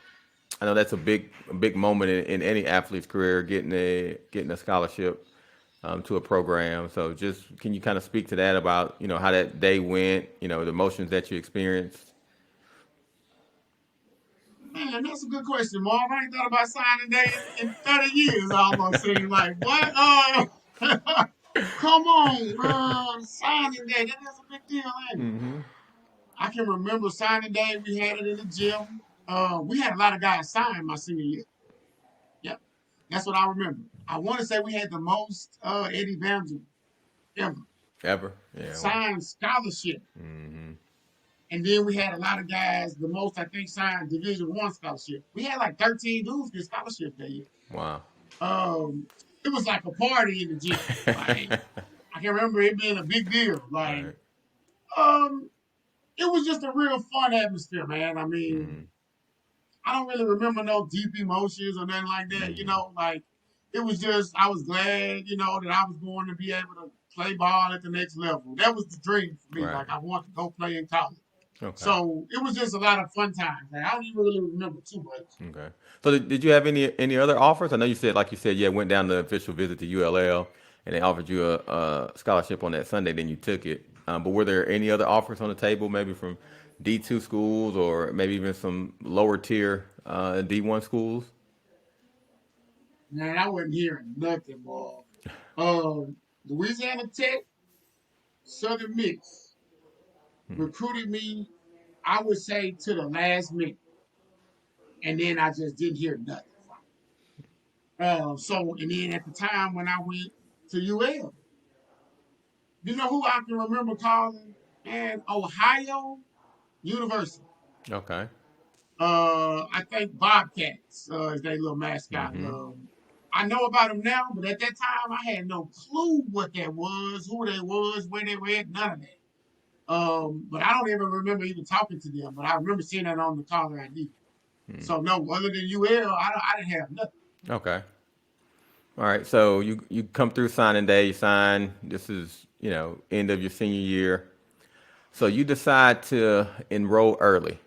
I know that's a big moment in any athlete's career, getting a scholarship to a program. So, just can you kind of speak to that about how that day went? The emotions that you experienced. Man, that's a good question, Marv. I ain't thought about signing day in 30 years. I almost seems like, what? Come on, signing day. That's a big deal, ain't it? Mm-hmm. I can remember signing day. We had it in the gym. We had a lot of guys sign my senior year. Yep, that's what I remember. I want to say we had the most Eddie Evangel ever Ever? Yeah. Well, signed scholarship, mm-hmm. and then we had a lot of guys. The most I think signed Division I scholarship. We had like 13 dudes get scholarship that year. Wow. Um, it was like a party in the gym. Like I can remember it being a big deal. Like Right. um, it was just a real fun atmosphere, man. I mean, Mm-hmm. I don't really remember no deep emotions or nothing like that. Mm-hmm. Like it was just I was glad, that I was going to be able to play ball at the next level. That was the dream for me. Right. Like I wanted to go play in college. Okay. So it was just a lot of fun times. Like, I don't even really remember too much. Okay. So did you have any other offers? I know like you said, yeah, went down the official visit to ULL, and they offered you a scholarship on that Sunday. Then you took it. But were there any other offers on the table, maybe from D2 schools or maybe even some lower tier D1 schools? Man, I wasn't hearing nothing, boy. Louisiana Tech, Southern Miss recruited me, I would say, to the last minute. And then I just didn't hear nothing and then at the time when I went to UL, you know who I can remember calling? And Ohio University. Okay. I think Bobcats is their little mascot. Mm-hmm. I know about them now, but at that time I had no clue what that was, who they was, where they were at, none of that. But I don't even remember even talking to them. But I remember seeing that on the caller ID. So no, other than UL, I didn't have nothing. Okay. All right. So you come through signing day. You sign. This is end of your senior year. So you decide to enroll early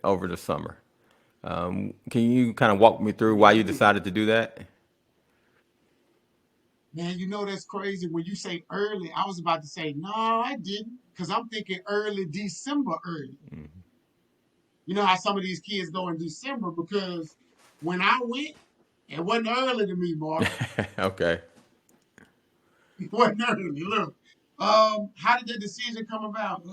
over the summer. Can you kind of walk me through why you decided to do that? Man, that's crazy. When you say early, I was about to say, no, I didn't. Because I'm thinking early December early. Mm-hmm. You know how some of these kids go in December because when I went, it wasn't early to me, Mark. Okay. It wasn't early. Look, how did the decision come about?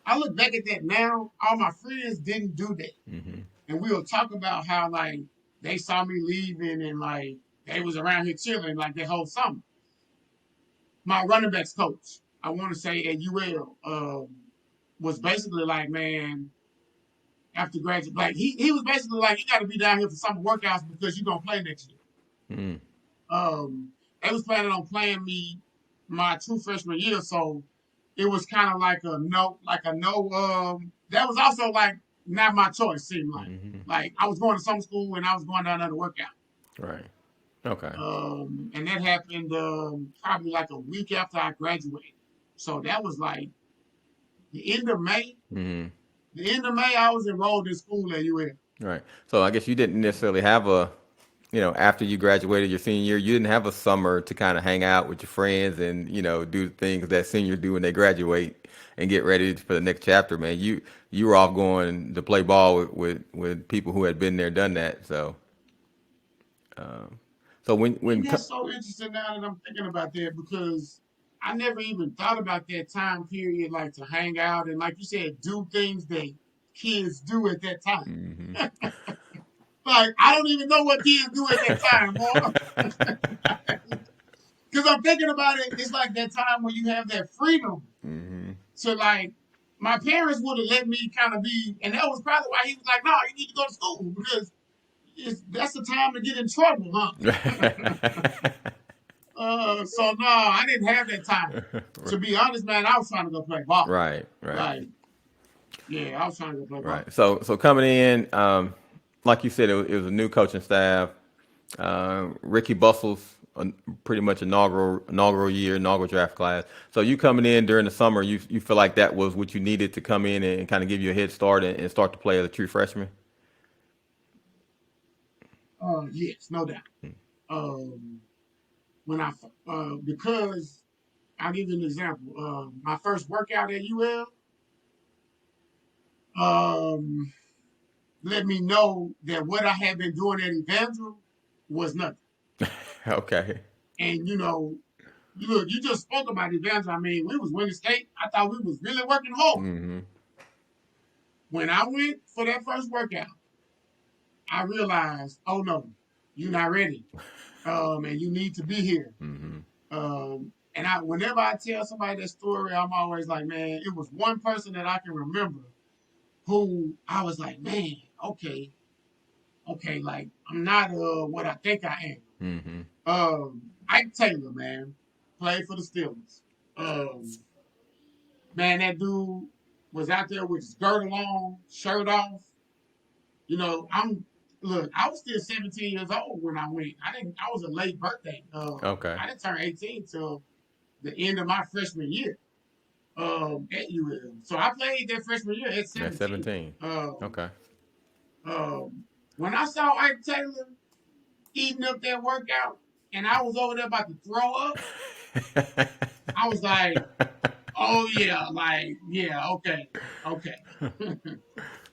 I look back at that now. All my friends didn't do that, Mm-hmm. and we'll talk about how like they saw me leaving and like they was around here chilling like that whole summer. My running backs coach, I want to say at UL, was basically like, man, after graduate, like he was basically like, you got to be down here for summer workouts because you're gonna play next year. Mm-hmm. They was planning on playing me my true freshman year, so it was kind of like a no, that was also like not my choice. Seemed Mm-hmm. like I was going to some school and I was going down there to work out. Right. Okay. And that happened probably like a week after I graduated. So that was like the end of May. Mm-hmm. The end of May, I was enrolled in school at UL. Right. So I guess you didn't necessarily have after you graduated your senior year, you didn't have a summer to kind of hang out with your friends and, do the things that seniors do when they graduate and get ready for the next chapter, man. You were off going to play ball with people who had been there, done that. So. So when And that's so interesting now that I'm thinking about that because I never even thought about that time period, like to hang out and, like you said, do things that kids do at that time. mm-hmm. Like, I don't even know what kids do at that time, boy. Because I'm thinking about it, it's like that time when you have that freedom. Mm-hmm. So, like, my parents would have let me kind of be, and that was probably why he was like, no, you need to go to school because that's the time to get in trouble, huh? So no, I didn't have that time. To be honest, man, I was trying to go play ball. Right. Like, yeah, I was trying to go play ball. Right. So coming in, like you said, it was a new coaching staff. Ricky Bustle's pretty much inaugural year, inaugural draft class. So you coming in during the summer, you feel like that was what you needed to come in and kind of give you a head start and start to play as a true freshman? Yes, no doubt. When I because I'll give you an example. My first workout at UL let me know that what I had been doing at Evangel was nothing. Okay. And look, you just spoke about Evangel. I mean, we was winning state. I thought we was really working hard. Mm-hmm. When I went for that first workout, I realized, oh no, you're not ready. And you need to be here. Mm-hmm. And whenever I tell somebody that story, I'm always like, man, it was one person that I can remember who I was like, man, okay, like I'm not what I think I Mm-hmm. am. Ike Taylor, man, played for the Steelers. Man, that dude was out there with his girdle on, shirt off. I was still 17 years old when I went. I was a late birthday. Okay. I didn't turn 18 till the end of my freshman year at UL. So I played that freshman year at 17. At 17. Okay. When I saw Ike Taylor eating up that workout and I was over there about to throw up, I was like, oh yeah, okay.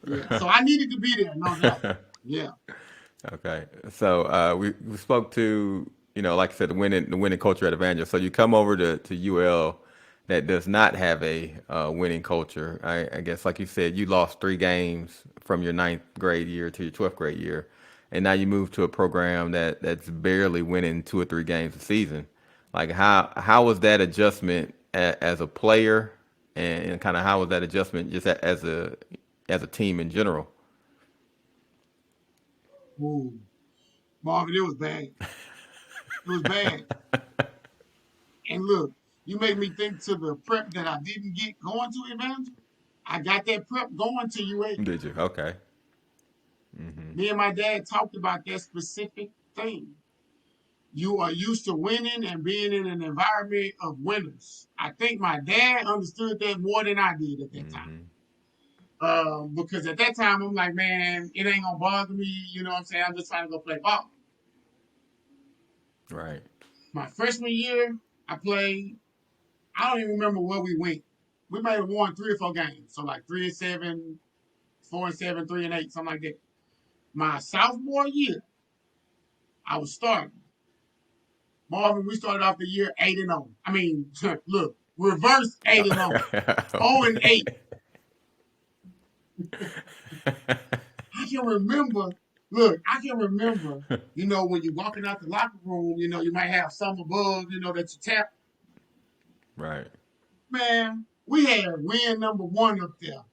Yeah. So I needed to be there, no doubt. Yeah. Okay. So we spoke to, like I said, the winning culture at Evangel. So you come over to UL that does not have a winning culture. I guess, like you said, you lost 3 games from your 9th grade year to your 12th grade year, and now you move to a program that's barely winning 2 or 3 games a season. Like how was that adjustment as a player, and kind of how was that adjustment just as a team in general? Ooh, Marvin, it was bad. It was bad. And look, you make me think to the prep that I didn't get going to Evangel. I got that prep going to UA. Did you? Okay. Mm-hmm. Me and my dad talked about that specific thing. You are used to winning and being in an environment of winners. I think my dad understood that more than I did at that time. Because at that time, I'm like, man, it ain't going to bother me. You know what I'm saying? I'm just trying to go play ball. Right. My freshman year, I played. I don't even remember where we went. We might have won 3 or 4 games. So like 3-7, 4-7, 3-8, something like that. My sophomore year, I was starting. Marvin, we started off the year 8-0. I mean, look, reverse 8-0. 0-8. I can remember, when you're walking out the locker room, you might have some above, that you tap. Right. Man, we had win number 1 up there.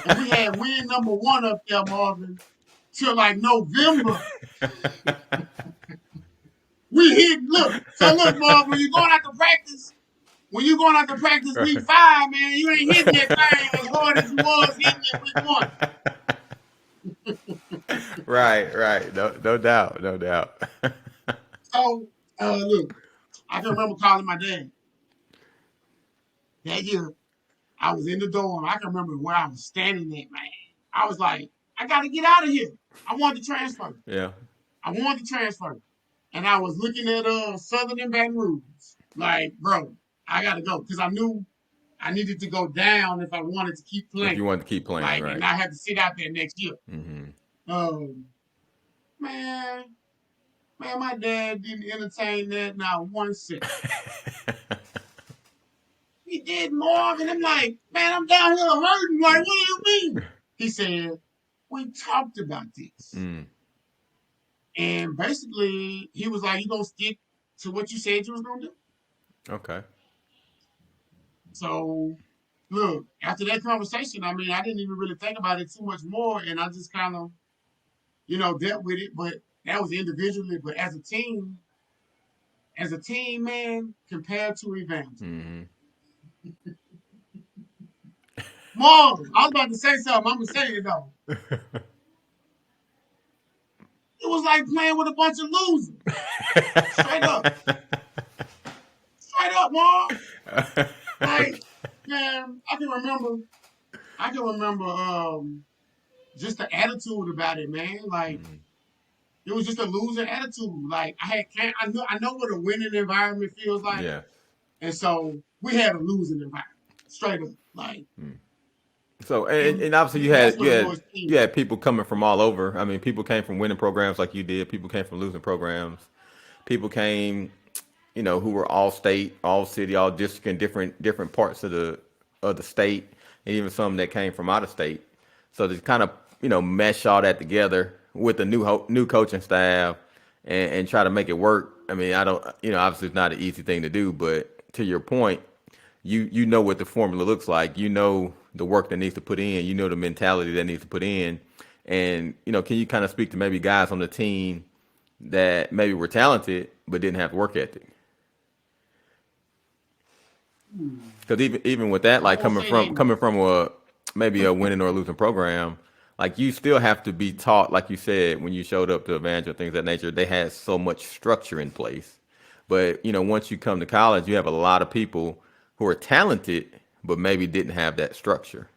And we had win number 1 up there, Marvin, till like November. We hit, look, Marvin, when you're going out to practice week 5, man, you ain't hitting that thing as hard as you was hitting it week 1. Right. No doubt. So, look, I can remember calling my dad. That year, I was in the dorm. I can remember where I was standing at, man. I was like, I got to get out of here. I wanted to transfer. Yeah. I wanted to transfer. And I was looking at Southern and Baton Rouge. Like, bro, I got to go. Because I knew I needed to go down if I wanted to keep playing. If you wanted to keep playing, And I had to sit out there next year. Mm-hmm. Man, Man, my dad didn't entertain that not one second. He did, Marv, and I'm like, man, I'm down here hurting. Like, what do you mean? He said, we talked about this. And basically, he was like, you going to stick to what you said you was going to do. Okay. So, look, after that conversation, I mean, I didn't even really think about it too much more. And I just kind of, dealt with it. But that was individually. But as a team, man, compared to Evangel. Mom, I was about to say something. I'm going to say it, though. It was like playing with a bunch of losers. Straight up. Straight up, Mom. Like, man, I can remember just the attitude about it, man. Like, it was just a loser attitude. Like, I know what a winning environment feels like. Yeah. And so we had a losing environment. Straight up. Like, so and obviously you had people coming from all over. I mean, people came from winning programs like you did. People came from losing programs. People came, who were all state, all city, all district in different parts of the state, and even some that came from out of state. So to kind of mesh all that together with the new coaching staff and try to make it work. I mean, I don't obviously it's not an easy thing to do, but to your point, you know what the formula looks like. You know the work that needs to put in. You know the mentality that needs to put in. And, can you kind of speak to maybe guys on the team that maybe were talented but didn't have work ethic? Because even with that, like coming from maybe a winning or a losing program, like you still have to be taught, like you said, when you showed up to Evangel, things of that nature, they had so much structure in place. But, once you come to college, you have a lot of people who are talented, but maybe didn't have that structure.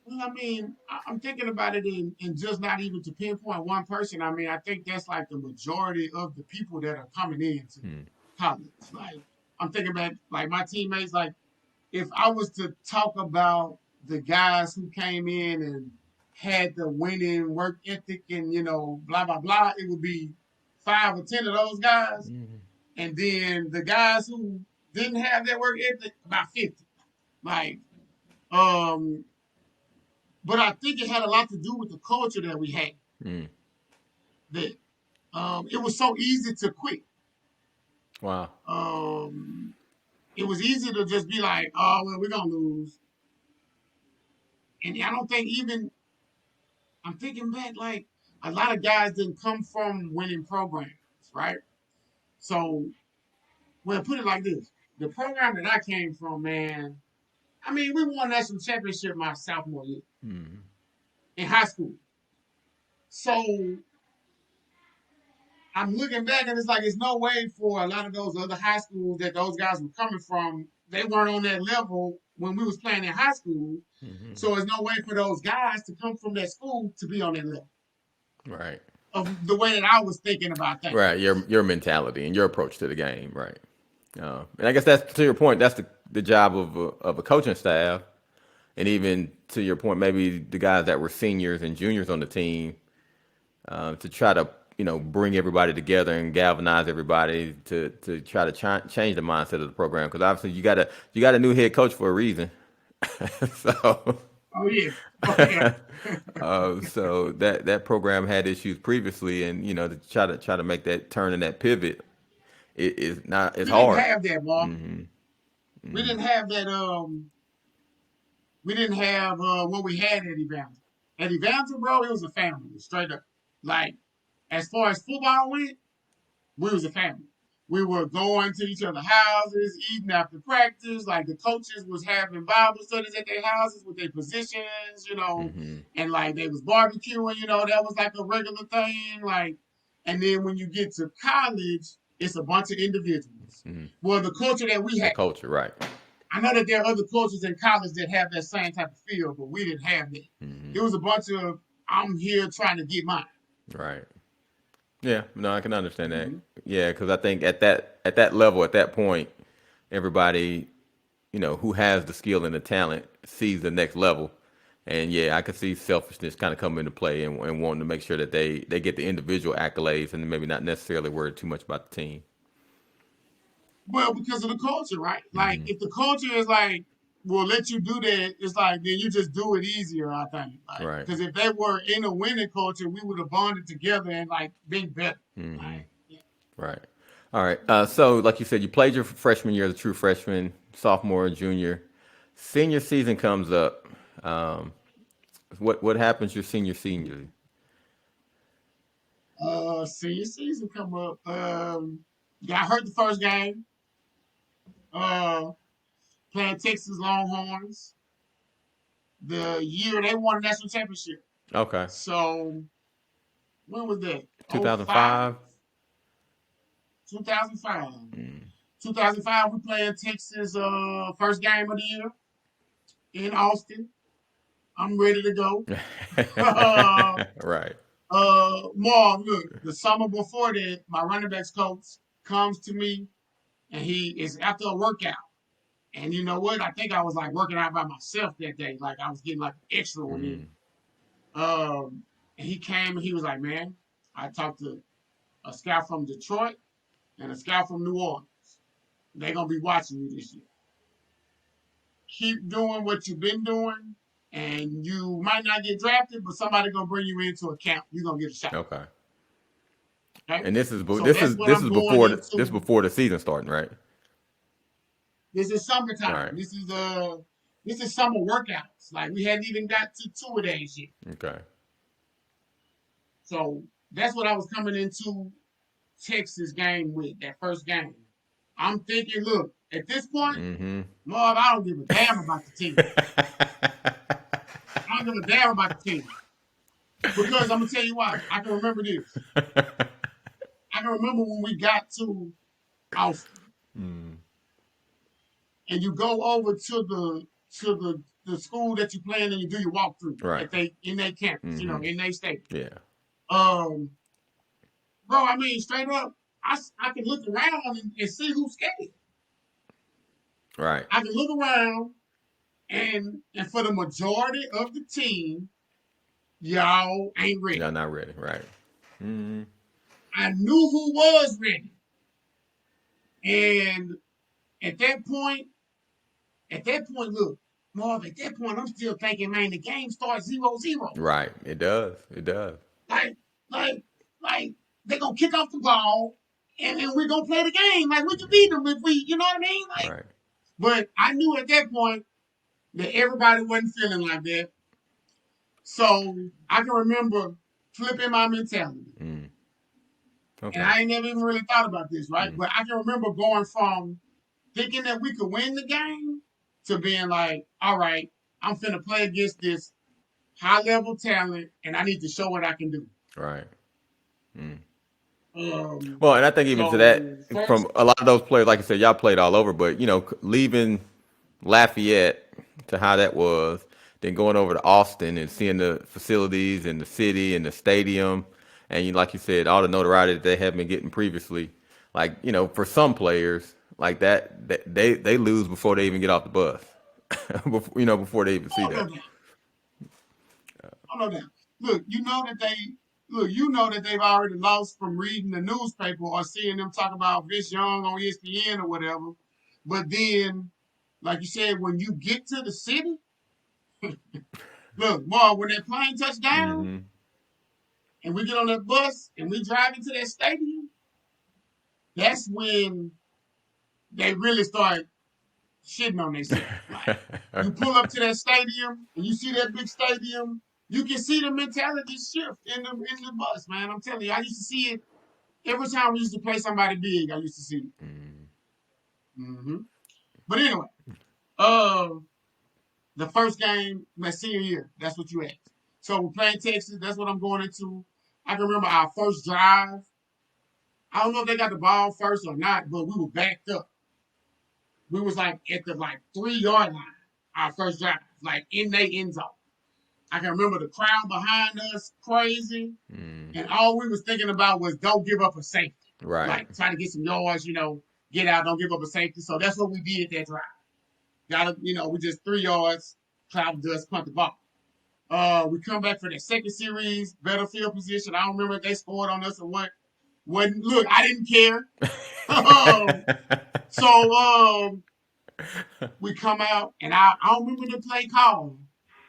Well, I mean, I'm thinking about it in just not even to pinpoint one person. I mean, I think that's like the majority of the people that are coming into college. Like, I'm thinking about like my teammates. Like, if I was to talk about the guys who came in and had the winning work ethic and blah blah blah, it would be 5 or 10 of those guys. And then the guys who didn't have that work ethic, about 50. Like, but I think it had a lot to do with the culture that we had. That it was so easy to quit. Wow. It was easy to just be like, oh, well, we're going to lose. And I don't think I'm thinking back, like, a lot of guys didn't come from winning programs, right? So, well, put it like this. The program that I came from, man, I mean, we won national championship my sophomore year in high school. So, I'm looking back and it's like, it's no way for a lot of those other high schools that those guys were coming from, they weren't on that level when we was playing in high school. So there's no way for those guys to come from that school to be on that level. Right. Of the way that I was thinking about that. Right. Your mentality and your approach to the game. Right. And I guess that's to your point. That's the job of a coaching staff, and even to your point, maybe the guys that were seniors and juniors on the team, to try to bring everybody together and galvanize everybody to try to change the mindset of the program. Because obviously you got a new head coach for a reason. So. Oh yeah. Okay. So that program had issues previously, and to try to make that turn and that pivot, it's hard. We didn't have that, Mark. We didn't have that. We didn't have what we had at Evangel. At Evangel, bro, it was a family, straight up. Like, as far as football went, we was a family. We were going to each other's houses, eating after practice. Like, the coaches was having Bible studies at their houses with their positions, and like they was barbecuing, that was like a regular thing. Like, and then when you get to college, it's a bunch of individuals. Well, the culture that we had. The culture, right. I know that there are other cultures in college that have that same type of feel, but we didn't have that. It was a bunch of, I'm here trying to get mine. Right. Yeah, no, I can understand that. Yeah, because I think at that level, at that point, everybody, who has the skill and the talent sees the next level, And yeah, I could see selfishness kind of come into play and wanting to make sure that they get the individual accolades and maybe not necessarily worry too much about the team. Well, because of the culture, right? Like, Mm-hmm. if the culture is like, will let you do that, it's like, then you just do it easier, I think. Like, Right. because if they were in a winning culture, we would have bonded together and, like, been better. Mm-hmm. Like, yeah. Right. All right. So, like you said, you played your freshman year as a true freshman, sophomore, junior. Senior season comes up. Um, what happens your senior? Senior season come up. Got hurt the first game. Uh, Playing Texas Longhorns. The year they won the national championship. Okay. So, when was that? 05? 2005. 2005. Mm. 2005, we playing Texas first game of the year in Austin. I'm ready to go. Right. Marv, look, the summer before that, my running backs coach comes to me and he is after a workout. And you know what? I think I was like working out by myself that day. Like I was getting like extra one in. Mm. And he came and he was like, man, I talked to a scout from Detroit and a scout from New Orleans. They're going to be watching you this year. Keep doing what you've been doing, and you might not get drafted, but somebody gonna bring you into a camp. You're gonna get a shot. Okay. Okay. And this is So that's what I'm going this into. before the season starting, right? This is summertime. Right. This is summer workouts. Like we hadn't even got to two of days yet. Okay. So that's what I was coming into Texas game with, that first game. I'm thinking, look, at this point, Mm-hmm. Lord, I don't give a damn about the team. I don't give a damn about the team. Because I'm gonna tell you why. I can remember this. I can remember when we got to Austin, Mm. and you go over to the school that you play in, and you do your walkthrough Right. in their campus, Mm-hmm. in their state. Yeah. Bro, I mean, straight up, I can look around and see who's scared. Right. I can look around, and for the majority of the team, y'all ain't ready. Y'all not ready. Right. Mm-hmm. I knew who was ready. And at that point, look, Marv, at that point, I'm still thinking, man, the game starts 0-0. Right. It does. Like, they're going to kick off the ball, and then we're going to play the game. Like, we can beat them if we, you know what I mean? Like, Right. But I knew at that point that everybody wasn't feeling like that. So I can remember flipping my mentality. Mm. Okay. And I ain't never even really thought about this, right? Mm. But I can remember going from thinking that we could win the game to being like, all right, I'm finna play against this high level talent and I need to show what I can do. Right. Mm. Well, and I think even to that, from a lot of those players, like I said, y'all played all over, but leaving Lafayette to how that was, then going over to Austin and seeing the facilities and the city and the stadium, and like you said, all the notoriety that they have been getting previously, like for some players like that they lose before they even get off the bus, before they even see that. I know that. Look, you know that they've already lost from reading the newspaper or seeing them talk about Vince Young on ESPN or whatever. But then, like you said, when you get to the city, look, Mark, when that plane touched down Mm-hmm. and we get on that bus and we drive into that stadium, that's when they really start shitting on themselves. Like, you pull up to that stadium and you see that big stadium, you can see the mentality shift in the bus, man. I'm telling you, I used to see it every time we used to play somebody big. I used to see it. Mm-hmm. But anyway, the first game, my senior year, that's what you asked. So we're playing Texas. That's what I'm going into. I can remember our first drive. I don't know if they got the ball first or not, but we were backed up. We was like at the 3-yard line, our first drive, like in their end zone. I can remember the crowd behind us crazy, and all we was thinking about was don't give up a safety. Right. Like try to get some yards, get out, don't give up a safety. So that's what we did that drive. We just 3 yards, crowd does punt the ball. We come back for the second series, better field position. I don't remember if they scored on us or what. Look, I didn't care. So we come out, and I don't remember the play call,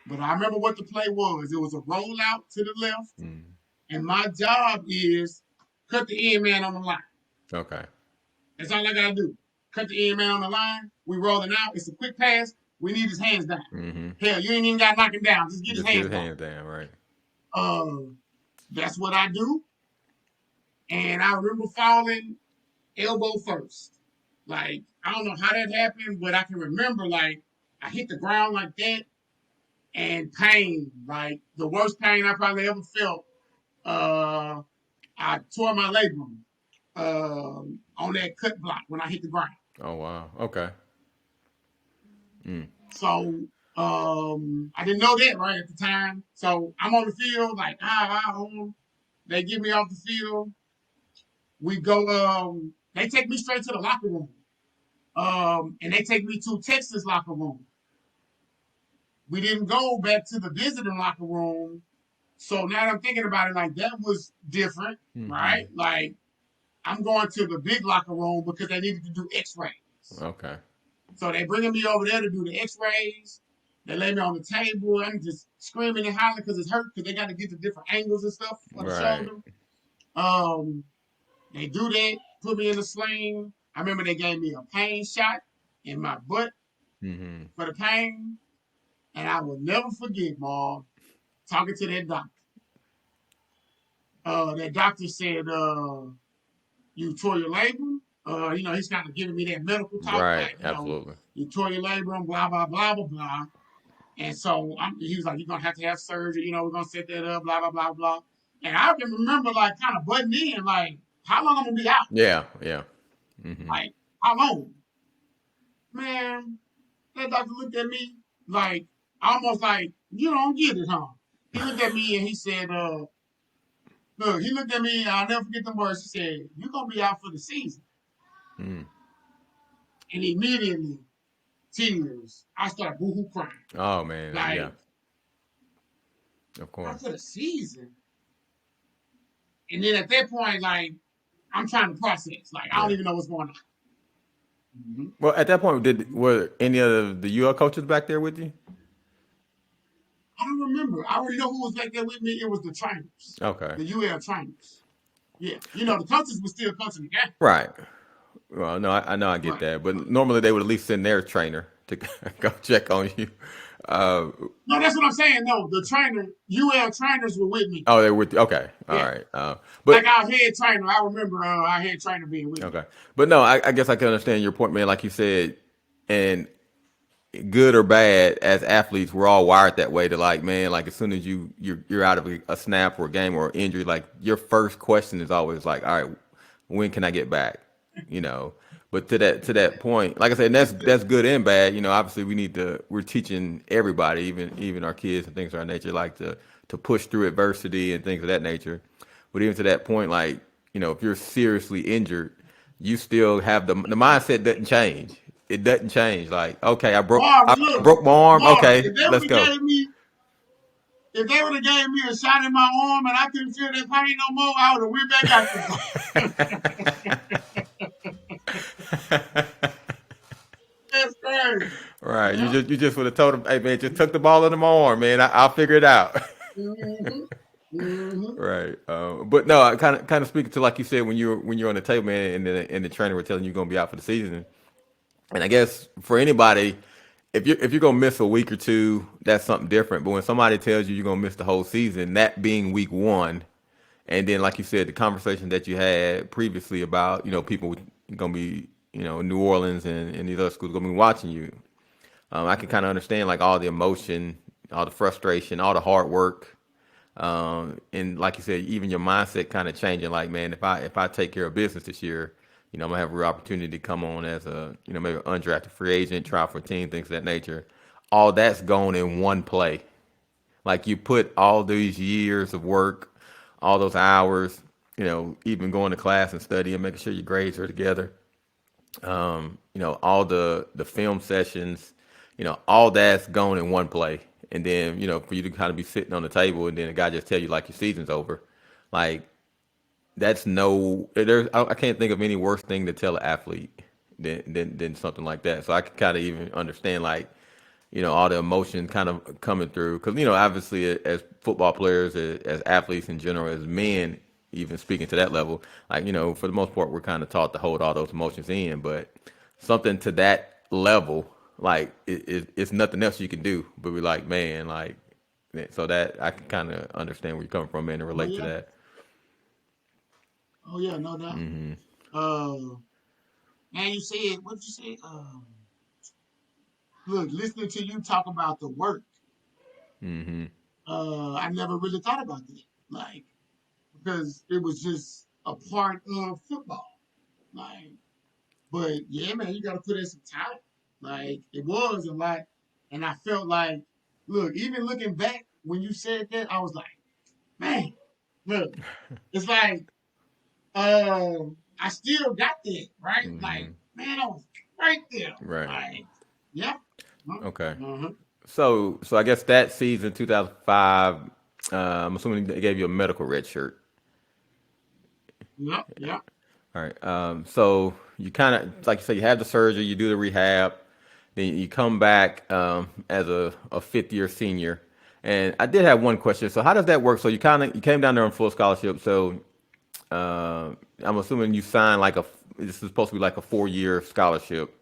but I remember what the play was. It was a rollout to the left, and my job is cut the end man on the line. Okay. That's all I gotta do. Cut the end man on the line. We rolling out. It's a quick pass. We need his hands down. Hell, you ain't even got to knock him down. Just get his hands down. Right. That's what I do. And I remember falling elbow first. Like, I don't know how that happened, but I can remember, like, I hit the ground like that and pain, like the worst pain I probably ever felt. I tore my labrum on that cut block when I hit the ground. Oh, wow. Okay. So I didn't know that right at the time. So I'm on the field, like, they get me off the field. We go, they take me straight to the locker room. And they take me to Texas locker room. We didn't go back to the visiting locker room. So now that I'm thinking about it, like, that was different, right? Like, I'm going to the big locker room because they needed to do x-rays. Okay. So they bringing me over there to do the x-rays. They lay me on the table. I'm just screaming and hollering because it's hurt because they got to get the different angles and stuff for the shoulder. They do that, put me in a sling. I remember they gave me a pain shot in my butt for the pain. And I will never forget, Mom, talking to that doctor. That doctor said, you tore your labrum. He's kind of giving me that medical talk. Right, like, absolutely. You tore your labrum, blah, blah, blah, blah, blah. And so he was like, you're going to have surgery. We're going to set that up, blah, blah, blah, blah. And I can remember, like, kind of butting in, like, how long I'm going to be out? Yeah. Like, how long? Man, that doctor looked at me like, almost like, you don't get it, huh? He looked at me and he said, look, he looked at me and I'll never forget the words. He said, you're going to be out for the season. And immediately, tears, I started boo-hoo crying. Oh, man. Like, yeah. Of course. Out for the season. And then at that point, like, I'm trying to process. Like, I don't even know what's going on. Well, at that point, were any of the UL coaches back there with you? I don't remember. I already know who was back there with me. It was the trainers. Okay. The UL trainers. Yeah. The coaches were still coaching the game. Right. Well, no, I know I get that. But normally they would at least send their trainer to go check on you. No, that's what I'm saying. No, the UL trainers were with me. Oh, they were with you. Okay. All right. But like our head trainer, I remember our head trainer being with me. Okay. But no, I guess I can understand your point, man. Like you said, and good or bad, as athletes, we're all wired that way to, like, man, like, as soon as you're out of a snap or a game or injury, like, your first question is always like, all right, when can I get back? But to that point, like I said, that's good and bad. Obviously we're teaching everybody, even our kids and things of that nature, like to push through adversity and things of that nature. But even to that point, like, if you're seriously injured, you still have the mindset doesn't change. It doesn't change. Like, okay, I broke my arm. Okay, let's go. If they would have gave me a shot in my arm and I couldn't feel that pain no more, I would have went back out. That's crazy. Right. Yeah. You just would have told him, hey, man, just tuck the ball into my arm, man. I'll figure it out. Right. But no, I kind of speaking to, like you said, when you're on the table, man, and the trainer were telling you you're going to be out for the season. And I guess for anybody, if you're gonna miss a week or two, that's something different. But when somebody tells you you're gonna miss the whole season, that being week one, and then, like you said, the conversation that you had previously about, people gonna be, in New Orleans and these other schools gonna be watching you, I can kind of understand, like, all the emotion, all the frustration, all the hard work, and like you said, even your mindset kind of changing. Like, man, if I take care of business this year, I'm gonna have a real opportunity to come on as a, maybe an undrafted free agent, try for a team, things of that nature. All that's gone in one play. Like, you put all these years of work, all those hours, even going to class and studying, making sure your grades are together. All the film sessions, all that's gone in one play. and then for you to kind of be sitting on the table, and then a guy just tell you like your season's over, like that's no. I can't think of any worse thing to tell an athlete than something like that. So I can kind of even understand like all the emotion kind of coming through because obviously as football players, as athletes in general, as men, even speaking to that level, like for the most part we're kind of taught to hold all those emotions in, but something to that level, like it's nothing else you can do but be like, man, like, so that I can kind of understand where you're coming from, man, and Oh relate to yeah, that. oh yeah, no doubt. Uh, and you said what you say? Look, listening to you talk about the work, I never really thought about that, like because it was just a part of football, like. But yeah, man, you got to put in some time. Like it was a lot, and I felt like, look, even looking back when you said that, I was like, man, look, it's like, I still got that, right? Like, man, I was right there. Right. Like, yeah. Okay. Uh-huh. So I guess that season 2005, I'm assuming they gave you a medical red shirt. Yeah, yeah. All right. So you kind of, like you say, you have the surgery, you do the rehab, then you come back as a fifth year senior. And I did have one question. So how does that work? So you came down there on full scholarship. So I'm assuming you signed like this is supposed to be like a 4-year scholarship.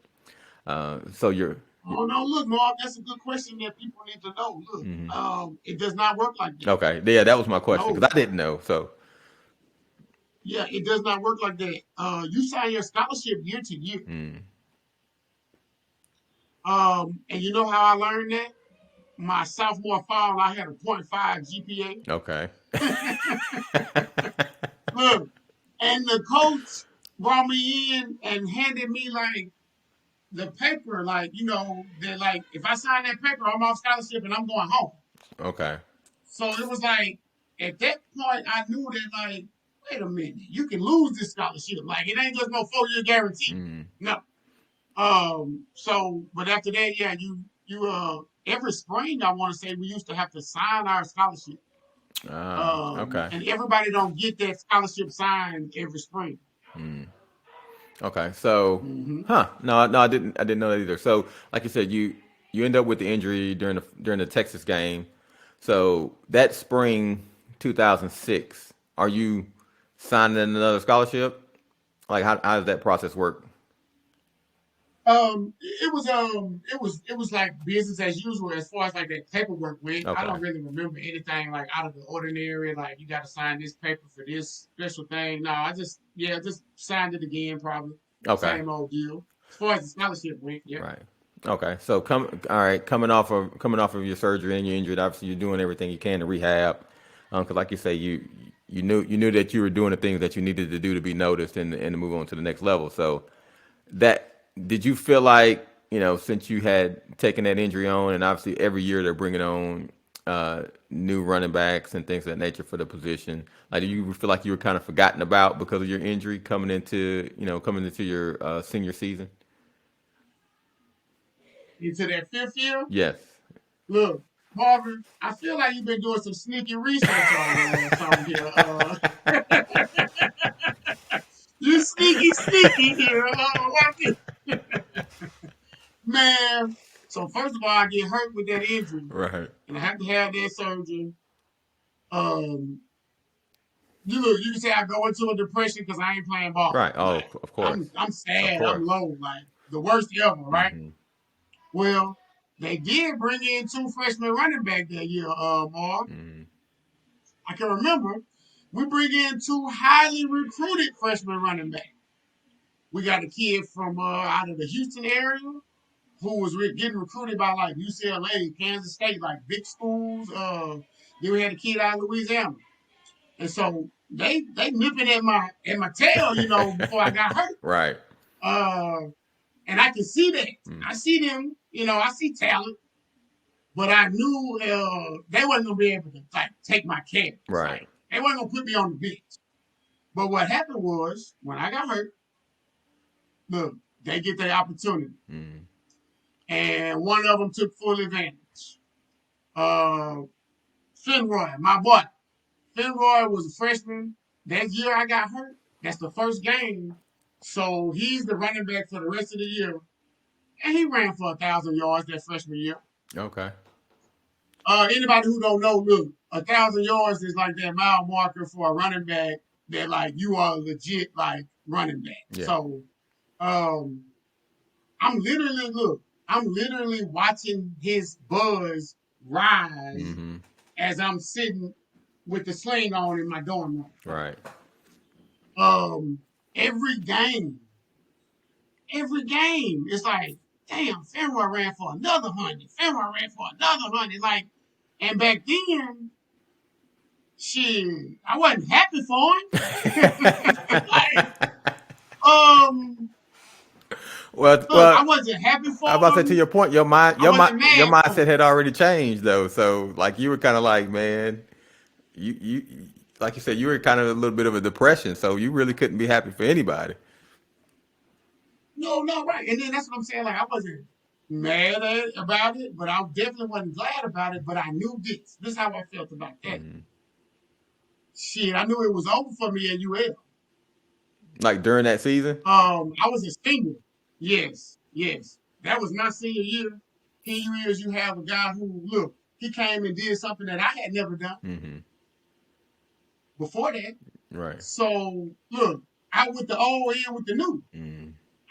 So Oh no, look, Mark, that's a good question that people need to know. Look, it does not work like that. okay. Yeah, that was my question No, because I didn't know. So yeah, it does not work like that. You sign your scholarship year to year. And you know how I learned that? My sophomore fall, I had a .5 okay. GPA. Look, and the coach brought me in and handed me like the paper, like that like if I sign that paper, I'm off scholarship and I'm going home. Okay. So it was like at that point I knew that like, wait a minute, you can lose this scholarship. Like it ain't just no 4-year guarantee. No. So but after that, yeah, you every spring I want to say we used to have to sign our scholarship. Okay. And everybody don't get that scholarship signed every spring. Okay. So, Hmm. no, I didn't know that either. So, like you said, you end up with the injury during the Texas game. So that spring 2006, are you signing another scholarship? Like how does that process work? It was like business as usual as far as like that paperwork went. I Okay. don't really remember anything like out of the ordinary. Like you got to sign this paper for this special thing. No, I just signed it again probably. Okay. Same old deal. As far as the scholarship went, yeah. Right. Okay. So all right, coming off of your surgery and your injury, obviously you're doing everything you can to rehab. Because like you say, you knew that you were doing the things that you needed to do to be noticed and to move on to the next level. So that did you feel like since you had taken that injury on, and obviously every year they're bringing on new running backs and things of that nature for the position, like do you feel like you were kind of forgotten about because of your injury coming into your senior season? Into that fifth year, Yes. look, Marvin, I feel like you've been doing some sneaky research on your ass on here. You sneaky here. Man. So first of all, I get hurt with that injury, Right. and I have to have that surgery. Um, you can say I go into a depression because I ain't playing ball. Right. Oh, Like of course. I'm Of sad, I'm course. low, like the worst ever, right? Hmm. Well, they did bring in 2 freshman running back that year, Mark. I can remember we bring in 2 highly recruited freshman running backs. We got a kid from out of the Houston area who was getting recruited by like UCLA, Kansas State, like big schools. Then we had a kid out of Louisiana, and so they nipping at my tail, before I got hurt. Right. Uh, and I can see that. I see them, I see talent, but I knew they wasn't gonna be able to like take my carries. Right. Like they wasn't gonna put me on the bench. But what happened was when I got hurt, look, they get their opportunity, and one of them took full advantage. Uh, Finroy, my boy. Finroy was a freshman. That year I got hurt. That's the first game. So he's the running back for the rest of the year. And he ran for 1,000 yards that freshman year. Okay. Anybody who don't know, look, 1,000 yards is like that mile marker for a running back that like you are legit like running back. Yeah. So I'm literally watching his buzz rise as I'm sitting with the sling on in my dorm room. Right. Every game, it's like, damn, Finroy ran for another 100. Finroy ran for another 100. Like, and back then, shit, I wasn't happy for him. Like, I wasn't happy for him. I was about to say, to your point, your mindset had already changed though. So like you were kind of like, man, you like you said, you were kind of a little bit of a depression. So you really couldn't be happy for anybody. No, right. And then that's what I'm saying. Like I wasn't mad about it, but I definitely wasn't glad about it. But I knew this. This is how I felt about that. Shit, I knew it was over for me at UL. Like during that season? I was a senior. Yes. That was my senior year. Senior years, you have a guy who, he came and did something that I had never done before that. Right. So, out with the old in with the new.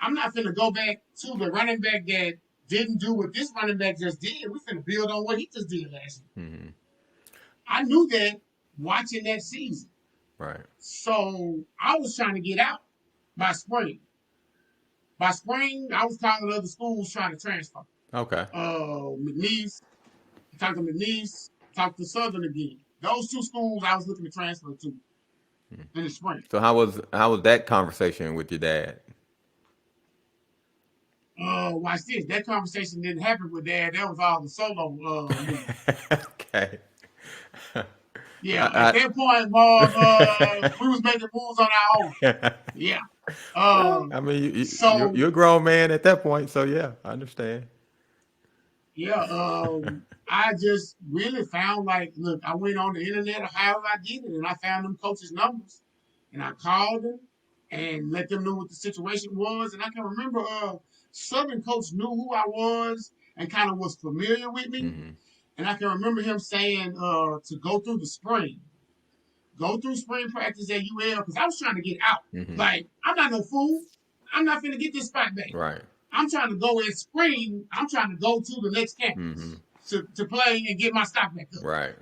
I'm not finna go back to the running back that didn't do what this running back just did. We're finna build on what he just did last year. I knew that watching that season. Right. So I was trying to get out by spring. By spring, I was calling other schools trying to transfer. Okay. McNeese, talked to McNeese, talked to Southern again. Those two schools I was looking to transfer to in the spring. So how was that conversation with your dad? Watch this. That conversation didn't happen with Dad. That was all the solo Okay. Yeah, at that point, Marv, we was making moves on our own. Yeah. I mean, you're a grown man at that point, so yeah, I understand. Yeah, I just really found I went on the internet or however I did it, and I found them coaches' numbers, and I called them and let them know what the situation was. And I can remember Southern coach knew who I was and kind of was familiar with me. And I can remember him saying to go through spring practice at UL because I was trying to get out. Like, I'm not no fool. I'm not finna get this spot back. Right. I'm trying to go in spring. I'm trying to go to the next campus to play and get my stock back up. Right.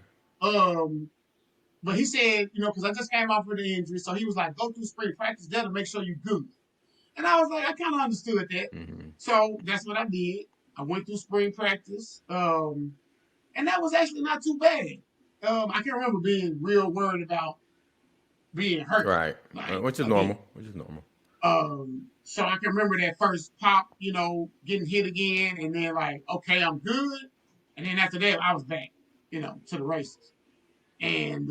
But he said, because I just came off with an injury, so he was like, go through spring practice. That'll make sure you're good. And I was like, I kind of understood that. So that's what I did. I went through spring practice. And that was actually not too bad. I can remember being real worried about being hurt. Right. Which is normal. So I can remember that first pop, getting hit again, and then like, okay, I'm good. And then after that, I was back, to the races. And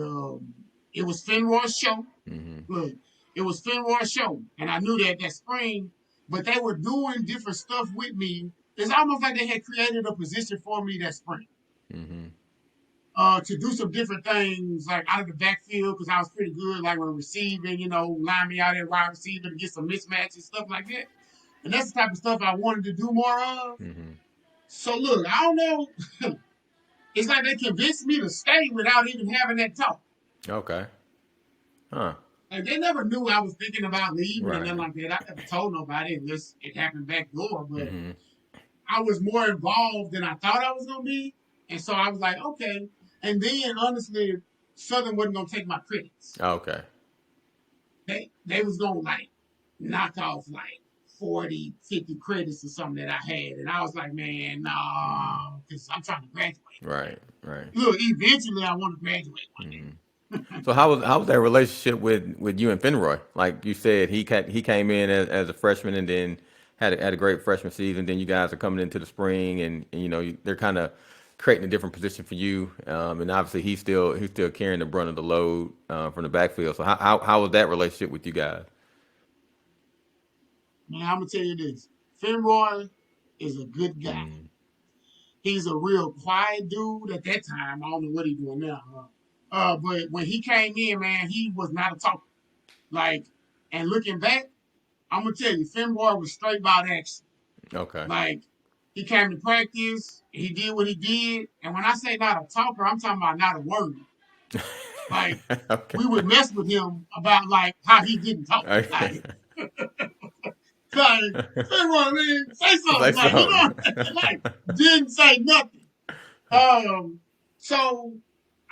it was Finroy's show. Look, it was Finroy's show. And I knew that spring, but they were doing different stuff with me. It's almost like they had created a position for me that spring. To do some different things, like out of the backfield, because I was pretty good, like when receiving, line me out at wide receiver to get some mismatches, stuff like that. And that's the type of stuff I wanted to do more of. So look, I don't know. It's like they convinced me to stay without even having that talk. Okay. Huh. Like they never knew I was thinking about leaving Right. and then like that. I never told nobody unless it happened back door, but I was more involved than I thought I was gonna be. And so I was like, okay. And then honestly, Southern wasn't gonna take my credits. Okay. They was gonna knock off 40, 50 credits or something that I had. And I was like, man, no, because I'm trying to graduate. Right. Look, eventually I want to graduate one day. So how was that relationship with you and Finroy? Like you said, he came in as a freshman and then had a great freshman season. Then you guys are coming into the spring and they're kind of creating a different position for you. And obviously he's still carrying the brunt of the load from the backfield. So how was that relationship with you guys? Man, I'm gonna tell you this. Finroy is a good guy. He's a real quiet dude at that time. I don't know what he's doing now. But when he came in, man, he was not a talker. Like, and looking back, I'm gonna tell you, Finboy was straight about action. Okay. Like, he came to practice, he did what he did, and when I say not a talker, I'm talking about not a word. Like, Okay. we would mess with him about like how he didn't talk. Okay. Like, Finboy, man, say something. Say Like, you know, something. like didn't say nothing. So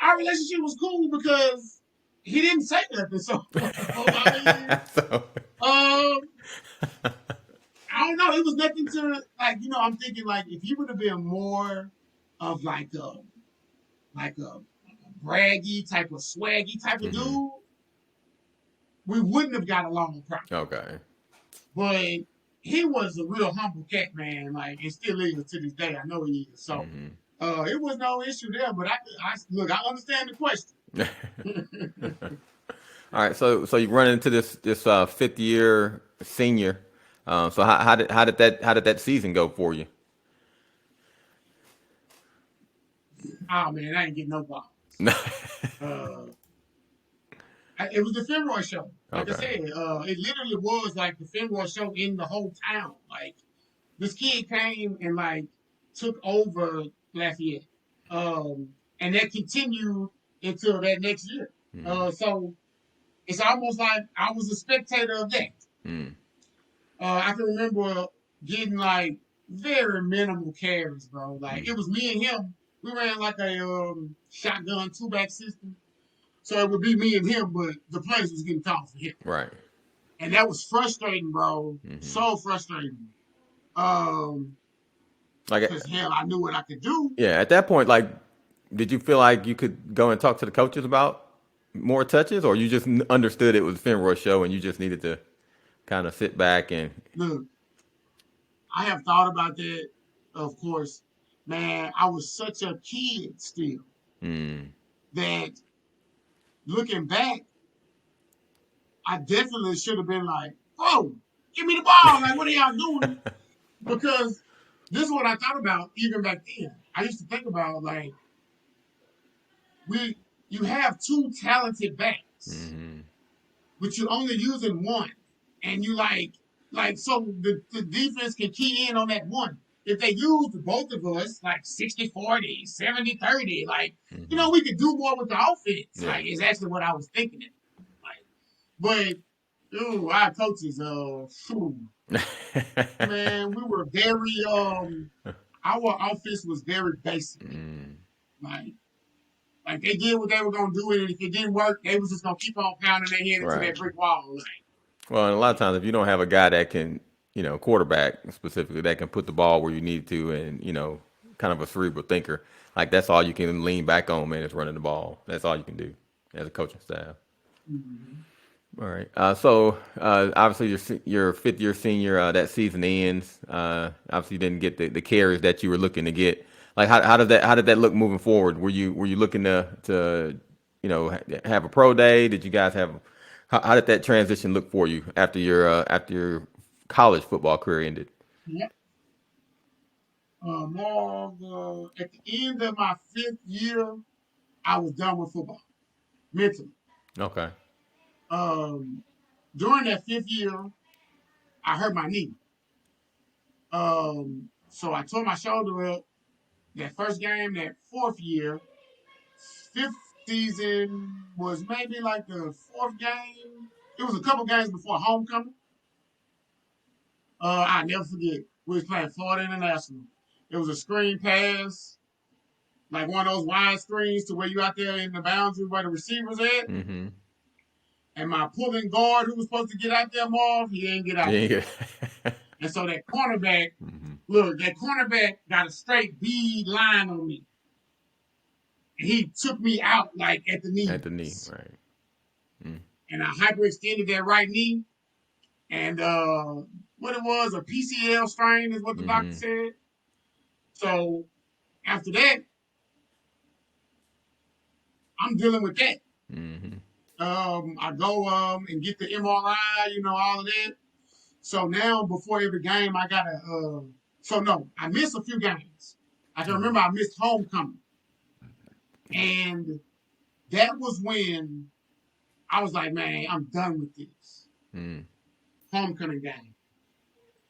our relationship was cool because he didn't say nothing. So I So, don't know. It was nothing to like. You know, I'm thinking like if he would have been more of like a braggy type of swaggy type of dude, we wouldn't have got along properly. okay. But he was a real humble cat, man. Like, it still is to this day. I know he is. So it was no issue there. But look, I understand the question. All right. So you run into this fifth year senior. So how did that season go for you? Oh man, I ain't getting no balls. It was the Finroy show. Like I said, it literally was like the Finroy show in the whole town. Like, this kid came and like took over Lafayette, and that continued until that next year. So it's almost like I was a spectator of that. I can remember getting like very minimal carries, bro. Like, it was me and him. We ran like a shotgun 2-back system. So it would be me and him, but the place was getting tall for him. Right. And that was frustrating, bro. So frustrating. Because hell, I knew what I could do. Yeah, at that point, like, did you feel like you could go and talk to the coaches about more touches, or you just understood it was a Finroy show and you just needed to kind of sit back and look? I have thought about that, of course. Man, I was such a kid still that looking back, I definitely should have been like, bro, give me the ball. Like, what are y'all doing? Because this is what I thought about even back then. I used to think about, like, you have two talented backs, but you're only using one. And you like so the defense can key in on that one. If they used both of us, like 60-40, 70-30, like, you know, we could do more with the offense. Yeah. Like, it's actually what I was thinking. Like, but, our coaches, man, we were very, our offense was very basic. Like they did what they were going to do, and if it didn't work, they was just going to keep on pounding their head into that brick wall. Like, well, and a lot of times if you don't have a guy that can, quarterback specifically, that can put the ball where you need to and, kind of a cerebral thinker, like that's all you can lean back on, man, is running the ball. That's all you can do as a coaching staff. All right. So obviously your fifth year senior, that season ends. Obviously you didn't get the carries that you were looking to get. Like how did that look moving forward? Were you looking to have a pro day? Did you guys have how did that transition look for you after your college football career ended? Yep. At the end of my 5th year, I was done with football mentally. Okay. During that 5th year, I hurt my knee. So I tore my shoulder up. That first game, that 4th year, 5th season was maybe like the 4th game. It was a couple games before homecoming. I'll never forget. We was playing Florida International. It was a screen pass, like one of those wide screens to where you out there in the boundary where the receivers at. And my pulling guard who was supposed to get out there, Marv, he didn't get out there. And so that cornerback, that cornerback got a straight bead line on me. And he took me out like at the knee. At the knee, right. And I hyperextended that right knee. And what it was, a PCL strain is what the doctor said. So after that, I'm dealing with that. I go and get the MRI, all of that. So now before every game, I gotta. I missed a few games. I can remember I missed homecoming. And that was when I was like, man, I'm done with this. Homecoming game.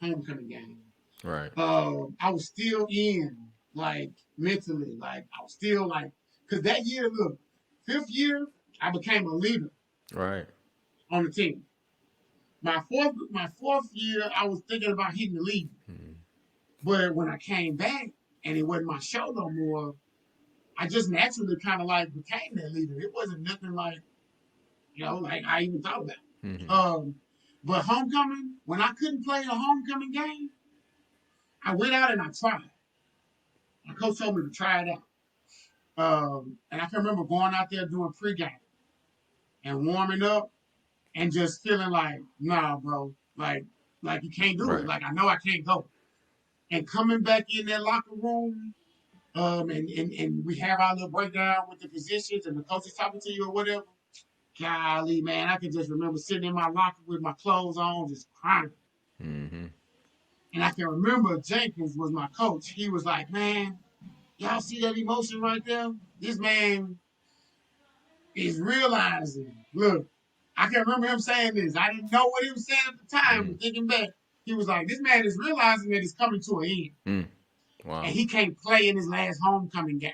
Homecoming game. Right. I was still in, like, mentally. Like, I was still, like, because that year, look, 5th year, I became a leader. Right. On the team. My fourth year, I was thinking about hitting the league. But when I came back and it wasn't my show no more, I just naturally kind of like became that leader. It wasn't nothing like, like I even thought about. But homecoming, when I couldn't play a homecoming game, I went out and I tried. My coach told me to try it out. And I can remember going out there doing pregame and warming up and just feeling like, nah, bro, like you can't do it. Like, I know I can't go. And coming back in that locker room, and we have our little breakdown with the physicians and the coaches talking to you or whatever. Golly, man, I can just remember sitting in my locker with my clothes on, just crying. And I can remember Jenkins was my coach. He was like, man, y'all see that emotion right there? This man is realizing, look, I can remember him saying this. I didn't know what he was saying at the time, but thinking back, he was like, this man is realizing that it's coming to an end. Wow. And he can't play in his last homecoming game.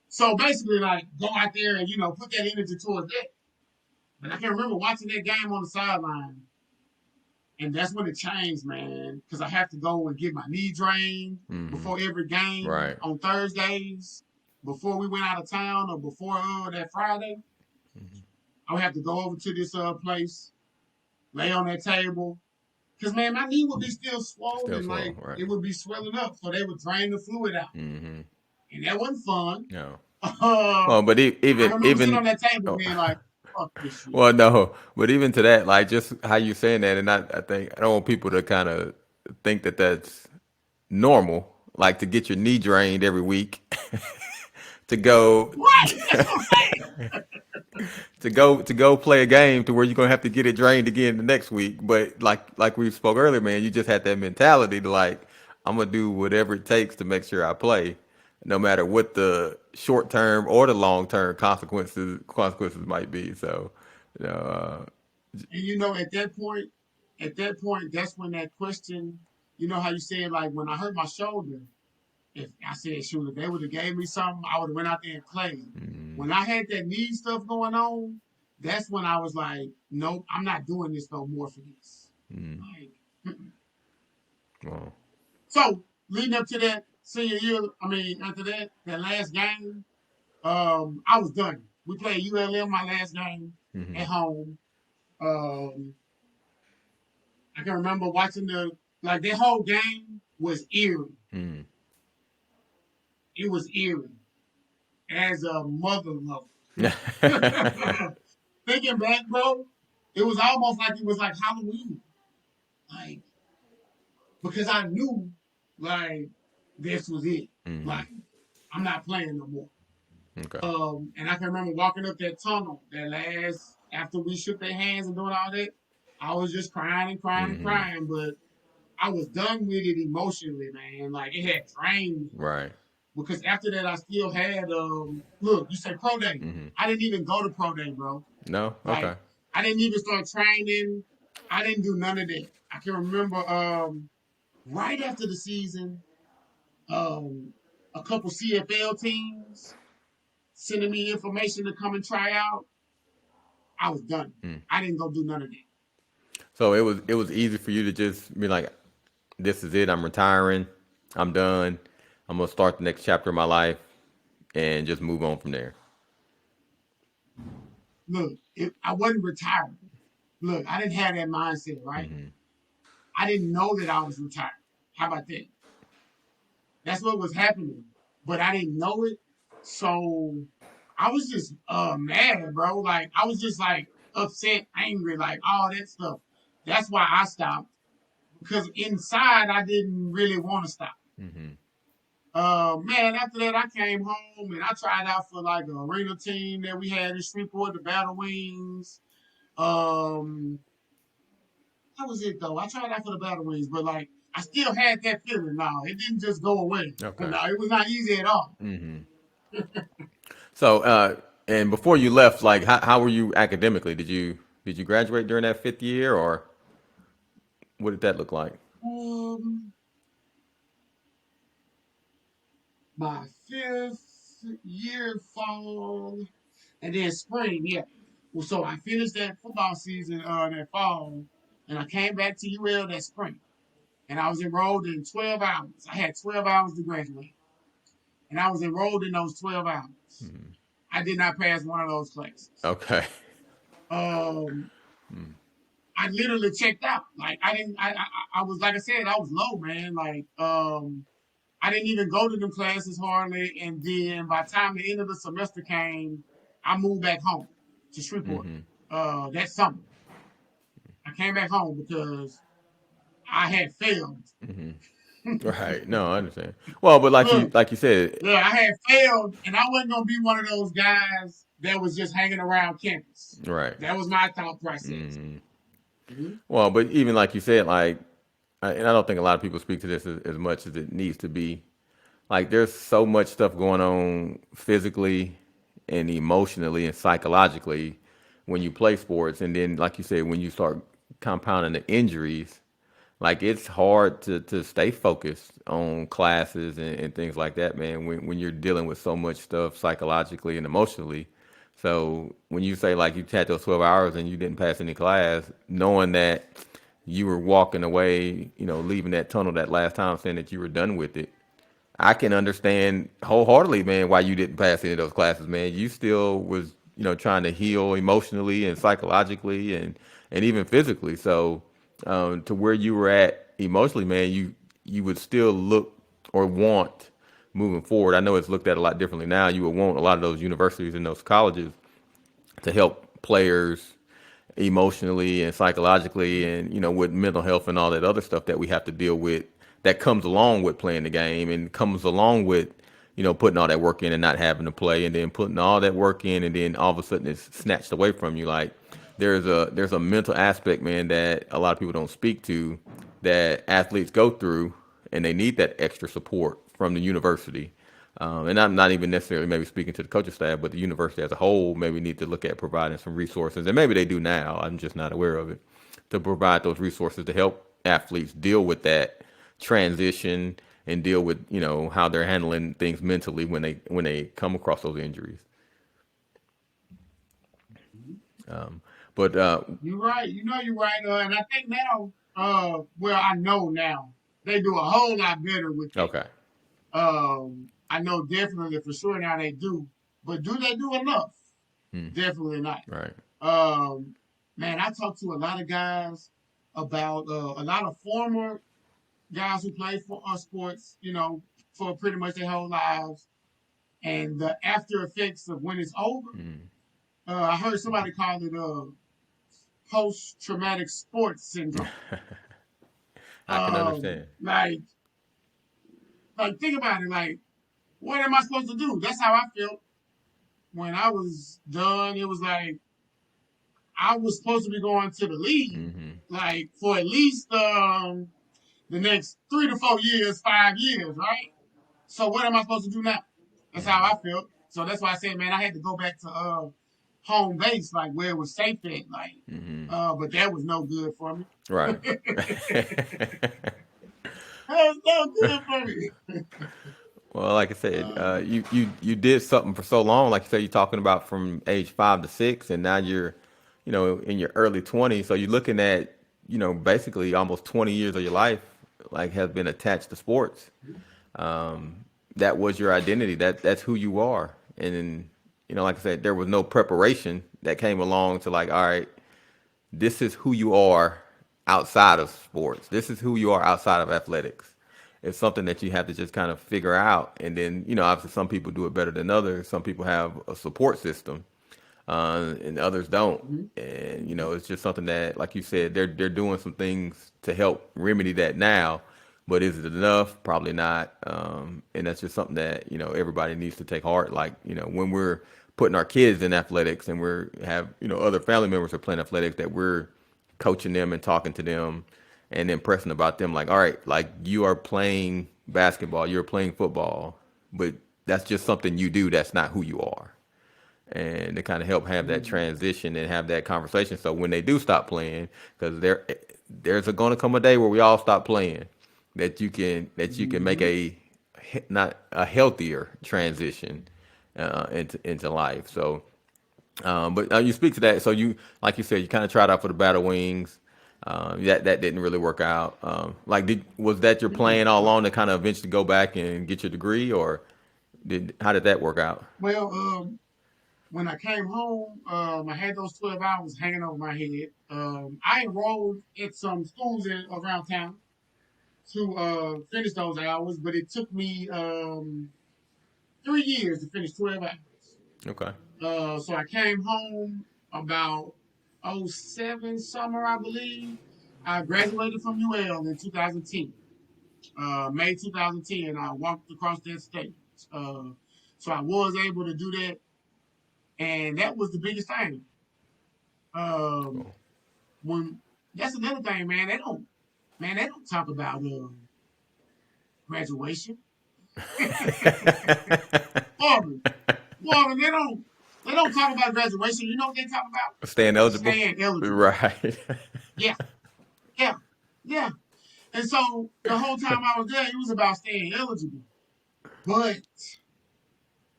So basically, like, go out there and, put that energy towards that. But I can remember watching that game on the sideline. And that's when it changed, man. Because I have to go and get my knee drained before every game on Thursdays, before we went out of town or before that Friday. I would have to go over to this place, lay on that table. Because, man, my knee would be still swollen. It would be swelling up. So they would drain the fluid out. And that wasn't fun. No. But even sitting on that table being like, fuck this shit. Well, no. But even to that, like, just how you saying that, and I think I don't want people to kind of think that that's normal, like to get your knee drained every week. To go to go play a game to where you're gonna have to get it drained again the next week. But like we spoke earlier, man, you just had that mentality to like, I'm gonna do whatever it takes to make sure I play, no matter what the short term or the long term consequences might be. So, and at that point, that's when that question, how you said, like, when I hurt my shoulder, if I said, shoot, if they would have gave me something, I would have went out there and played. When I had that knee stuff going on, that's when I was like, nope, I'm not doing this no more for this. Wow. So, leading up to that senior year, after that last game, I was done. We played ULM my last game at home. I can remember watching that whole game was eerie. It was eerie as a mother lover. Thinking back, bro, it was almost like it was like Halloween. Like, because I knew, like, this was it. Like, I'm not playing no more. Okay. And I can remember walking up that tunnel after we shook their hands and doing all that, I was just crying and crying and crying, but I was done with it emotionally, man. Like, it had drained me. Right. Because after that, I still had, look, you say pro day. I didn't even go to pro day, bro. No? Okay. I didn't even start training. I didn't do none of that. I can remember right after the season, a couple CFL teams sending me information to come and try out. I was done. I didn't go do none of that. So it was easy for you to just be like, this is it. I'm retiring. I'm done. I'm going to start the next chapter of my life and just move on from there. Look, I wasn't retired. Look, I didn't have that mindset, right? I didn't know that I was retired. How about that? That's what was happening. But I didn't know it. So I was just mad, bro. Like, I was just like upset, angry, like all that stuff. That's why I stopped. Because inside, I didn't really want to stop. Man, after that, I came home and I tried out for like an arena team that we had in Shreveport, the Battle Wings. That was it though. I tried out for the Battle Wings, but like I still had that feeling. No, it didn't just go away. Okay. No, it was not easy at all. So, and before you left, like, how were you academically? Did you graduate during that fifth year, or what did that look like? Um, my fifth year fall, and then spring. Yeah. Well, so I finished that football season that fall, and I came back to UL that spring, and I was enrolled in 12 hours. I had 12 hours to graduate, and I was enrolled in those 12 hours. I did not pass one of those classes. Okay. Um, I literally checked out. Like I didn't. I was like I said. I was low, man. Like I didn't even go to them classes hardly. And then by the time the end of the semester came, I moved back home to Shreveport. That summer, I came back home because I had failed. Right. No, I understand. Well, but like you Look, like you said, yeah, I had failed, and I wasn't gonna be one of those guys that was just hanging around campus. right. That was my thought process. Well, but even like you said, like, and I don't think a lot of people speak to this as much as it needs to be. Like, there's so much stuff going on physically and emotionally and psychologically when you play sports, and then like you said, when you start compounding the injuries, like it's hard to stay focused on classes and things like that, man, when you're dealing with so much stuff psychologically and emotionally. So when you say like you had those 12 hours and you didn't pass any class, knowing that you were walking away, leaving that tunnel that last time saying that you were done with it, I can understand wholeheartedly, man, why you didn't pass any of those classes, man. You still was, trying to heal emotionally and psychologically and even physically. So to where you were at emotionally, man, you would still look or want moving forward. I know it's looked at a lot differently now. You would want a lot of those universities and those colleges to help players emotionally and psychologically and with mental health and all that other stuff that we have to deal with that comes along with playing the game and comes along with putting all that work in and not having to play and then putting all that work in and then all of a sudden it's snatched away from you. Like there's a mental aspect, man, that a lot of people don't speak to, that athletes go through, and they need that extra support from the university. And I'm not even necessarily maybe speaking to the coaching staff, but the university as a whole maybe need to look at providing some resources, and maybe they do now. I'm just not aware of it, to provide those resources to help athletes deal with that transition and deal with how they're handling things mentally when they come across those injuries. But You're right. You know you're right. And I think now, well, I know now they do a whole lot better with that. okay, I know definitely for sure now they do, but do they do enough? Definitely not. right, Man, I talked to a lot of guys about a lot of former guys who played for sports, for pretty much their whole lives, and the after effects of when it's over. I heard somebody call it post-traumatic sports syndrome. I can understand. Like think about it. Like, what am I supposed to do? That's how I felt when I was done. It was like I was supposed to be going to the league, like for at least the next 3 to 4 years, 5 years, right? So what am I supposed to do now? That's how I felt. So that's why I said, man, I had to go back to home base, like where it was safe at, like. But that was no good for me. Right. That was no good for me. Well, like I said, you did something for so long. Like you said, you're talking about from age 5 to 6, and now you're, in your early 20s. So you're looking at, basically almost 20 years of your life, like, has been attached to sports. That was your identity. That's who you are. And then, like I said, there was no preparation that came along to like, all right, this is who you are outside of sports. This is who you are outside of athletics. It's something that you have to just kind of figure out. And then, obviously some people do it better than others. Some people have a support system, and others don't. And, it's just something that, like you said, they're doing some things to help remedy that now. But is it enough? Probably not. And that's just something that, everybody needs to take heart. Like, when we're putting our kids in athletics and we're have, other family members who are playing athletics, that we're coaching them and talking to them and impressing about them. Like, all right, like you are playing basketball, you're playing football, but that's just something you do. That's not who you are. And to kind of help have that transition and have that conversation. So when they do stop playing, because there's going to come a day where we all stop playing, that you can make not a healthier transition into life. So, but you speak to that. So you, like you said, you kind of tried out for the Battle Wings. That didn't really work out. Was that your plan all along to kind of eventually go back and get your degree, or how did that work out? Well, when I came home, I had those 12 hours hanging over my head. I enrolled at some schools around town to finish those hours, but it took me 3 years to finish 12 hours. Okay. So I came home about '07 summer, I believe. I graduated from UL in 2010. May 2010, I walked across that stage. So I was able to do that, and that was the biggest thing. Um, Cool. when That's another thing, man. They don't talk about graduation. Marvin, Marvin, they don't talk about graduation. You know what they talk about? Staying eligible. Staying eligible. Right. Yeah, yeah, yeah. And so the whole time I was there, it was about staying eligible. But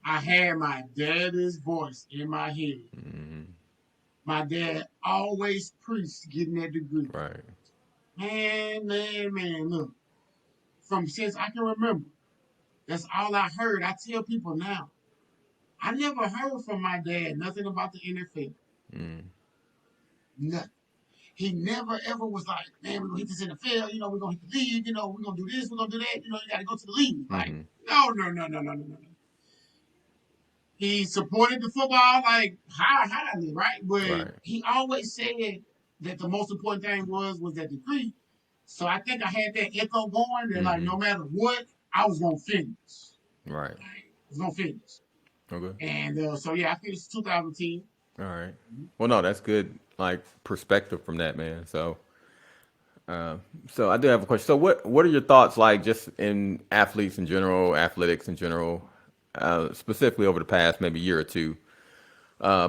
I had my daddy's voice in my head. Mhm. My dad always preached getting that degree. Right. Man, look. From since I can remember, that's all I heard. I tell people now, I never heard from my dad nothing about the NFL. Mm. Nothing. He never ever was like, man, we're gonna hit this NFL, we're gonna hit the league, we're gonna do this, we're gonna do that, you gotta go to the league. Like, Hmm. no. He supported the football like highly, right? But Right. he always said that the most important thing was that degree. So I think I had that echo going that like Hmm. no matter what, I was gonna finish. Right. I was gonna finish. Okay. And so yeah, I finished 2010. All right. Well, no, that's good, like perspective from that, man. So I do have a question. So what are your thoughts like just in athletes in general, athletics in general, specifically over the past maybe year or two,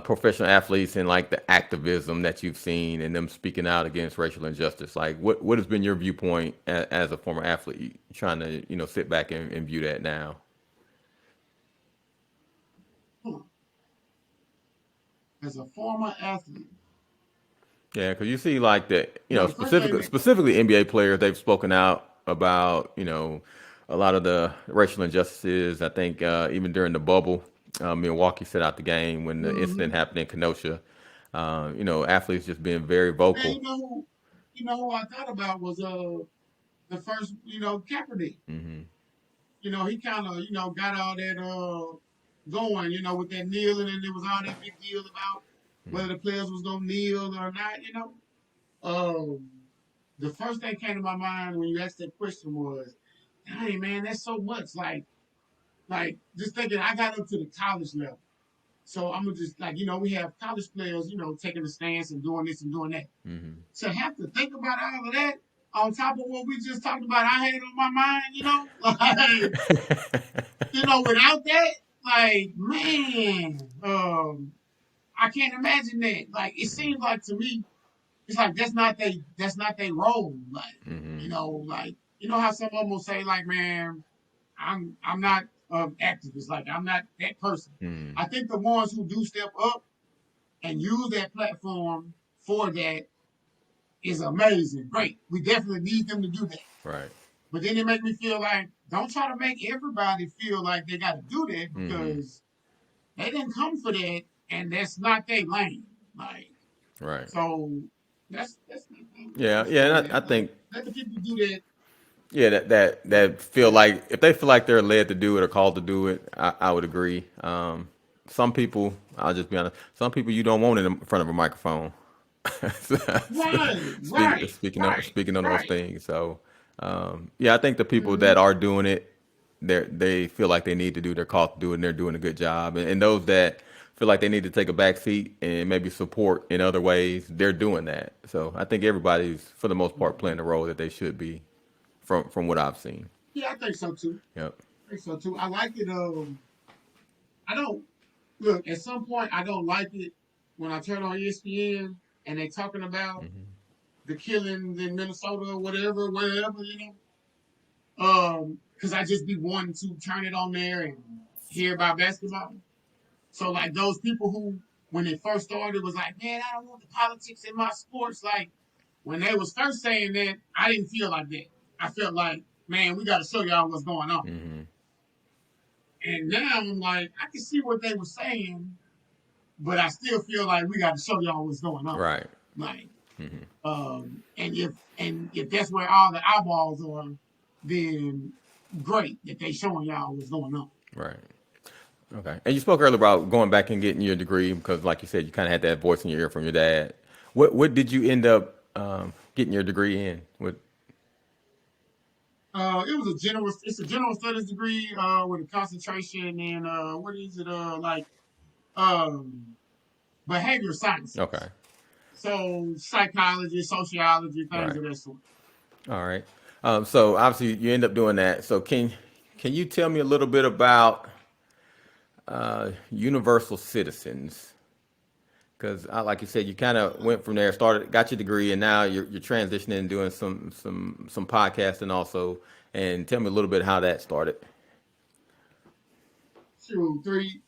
professional athletes and like the activism that you've seen and them speaking out against racial injustice? Like what has been your viewpoint as a former athlete trying to, sit back and view that now? As a former athlete, Yeah, because you see, like the first thing that specifically NBA players, they've spoken out about, a lot of the racial injustices. I think even during the bubble, Milwaukee set out the game when the incident mm-hmm. happened in Kenosha. Athletes just being very Man, vocal. who I thought about was the first, Kaepernick. Hmm. He kind of, got all that going, with that kneeling, and there was all that big deal about whether the players was gonna kneel or not. Um, the first thing came to my mind when you asked that question was, dang man, that's so much. Like just thinking, I got up to the college level, so I'm gonna just like, we have college players, taking a stance and doing this and doing that. Hmm. To have to think about all of that on top of what we just talked about, I had on my mind, without that, like, man, I can't imagine that. Like, it seems like to me, it's like that's not they role. Like, Hmm. like how some of them will say, like, man, I'm not activist. Like, I'm not that person. Hmm. I think the ones who do step up and use that platform for that is amazing. Great. We definitely need them to do that. Right. But then it make me feel like don't try to make everybody feel like they got to do that Hmm. because they didn't come for that, and that's not their lane. Like Right. so, that's my thing. Yeah. That's Yeah. all And that. I think, Let the people do that. yeah, that feel like if they feel like they're led to do it or called to do it, I would agree. Some people, I'll just be honest, some people you don't want in front of a microphone. Right, Speak, right, speaking on those right. things. So, yeah, I think the people Mm-hmm. that are doing it, they feel like they need to do, they're called to do it, and they're doing a good job. And those that feel like they need to take a back seat and maybe support in other ways, they're doing that. So I think everybody's, for the most part, playing the role that they should be from what I've seen. Yeah, I think so too. Yep. I think so too. I like it. I don't look at some point. I don't like it when I turn on ESPN and they talking about the killings in Minnesota or whatever, wherever, because I just be wanting to turn it on there and hear about basketball. So like those people who, when it first started, was like, man, I don't want the politics in my sports. Like when they was first saying that, I didn't feel like that. I felt like, man, we got to show y'all what's going on. Mm-hmm. And now I'm like, I can see what they were saying, but I still feel like we got to show y'all what's going on. Right. Like, Mm-hmm. and if that's where all the eyeballs are, then great that they showing y'all what's going on. Right. Okay. And you spoke earlier about going back and getting your degree because, like you said, you kind of had that voice in your ear from your dad. What did you end up getting your degree in? What? It was it's a general studies degree with a concentration in what is it behavior sciences. Okay. So psychology, sociology, things Right. of that sort. All right. So obviously you end up doing that. So can you tell me a little bit about universal citizens? Because like you said, you kind of went from there, got your degree, and now you're transitioning and doing some podcasting also. And tell me a little bit how that started. Shoot, three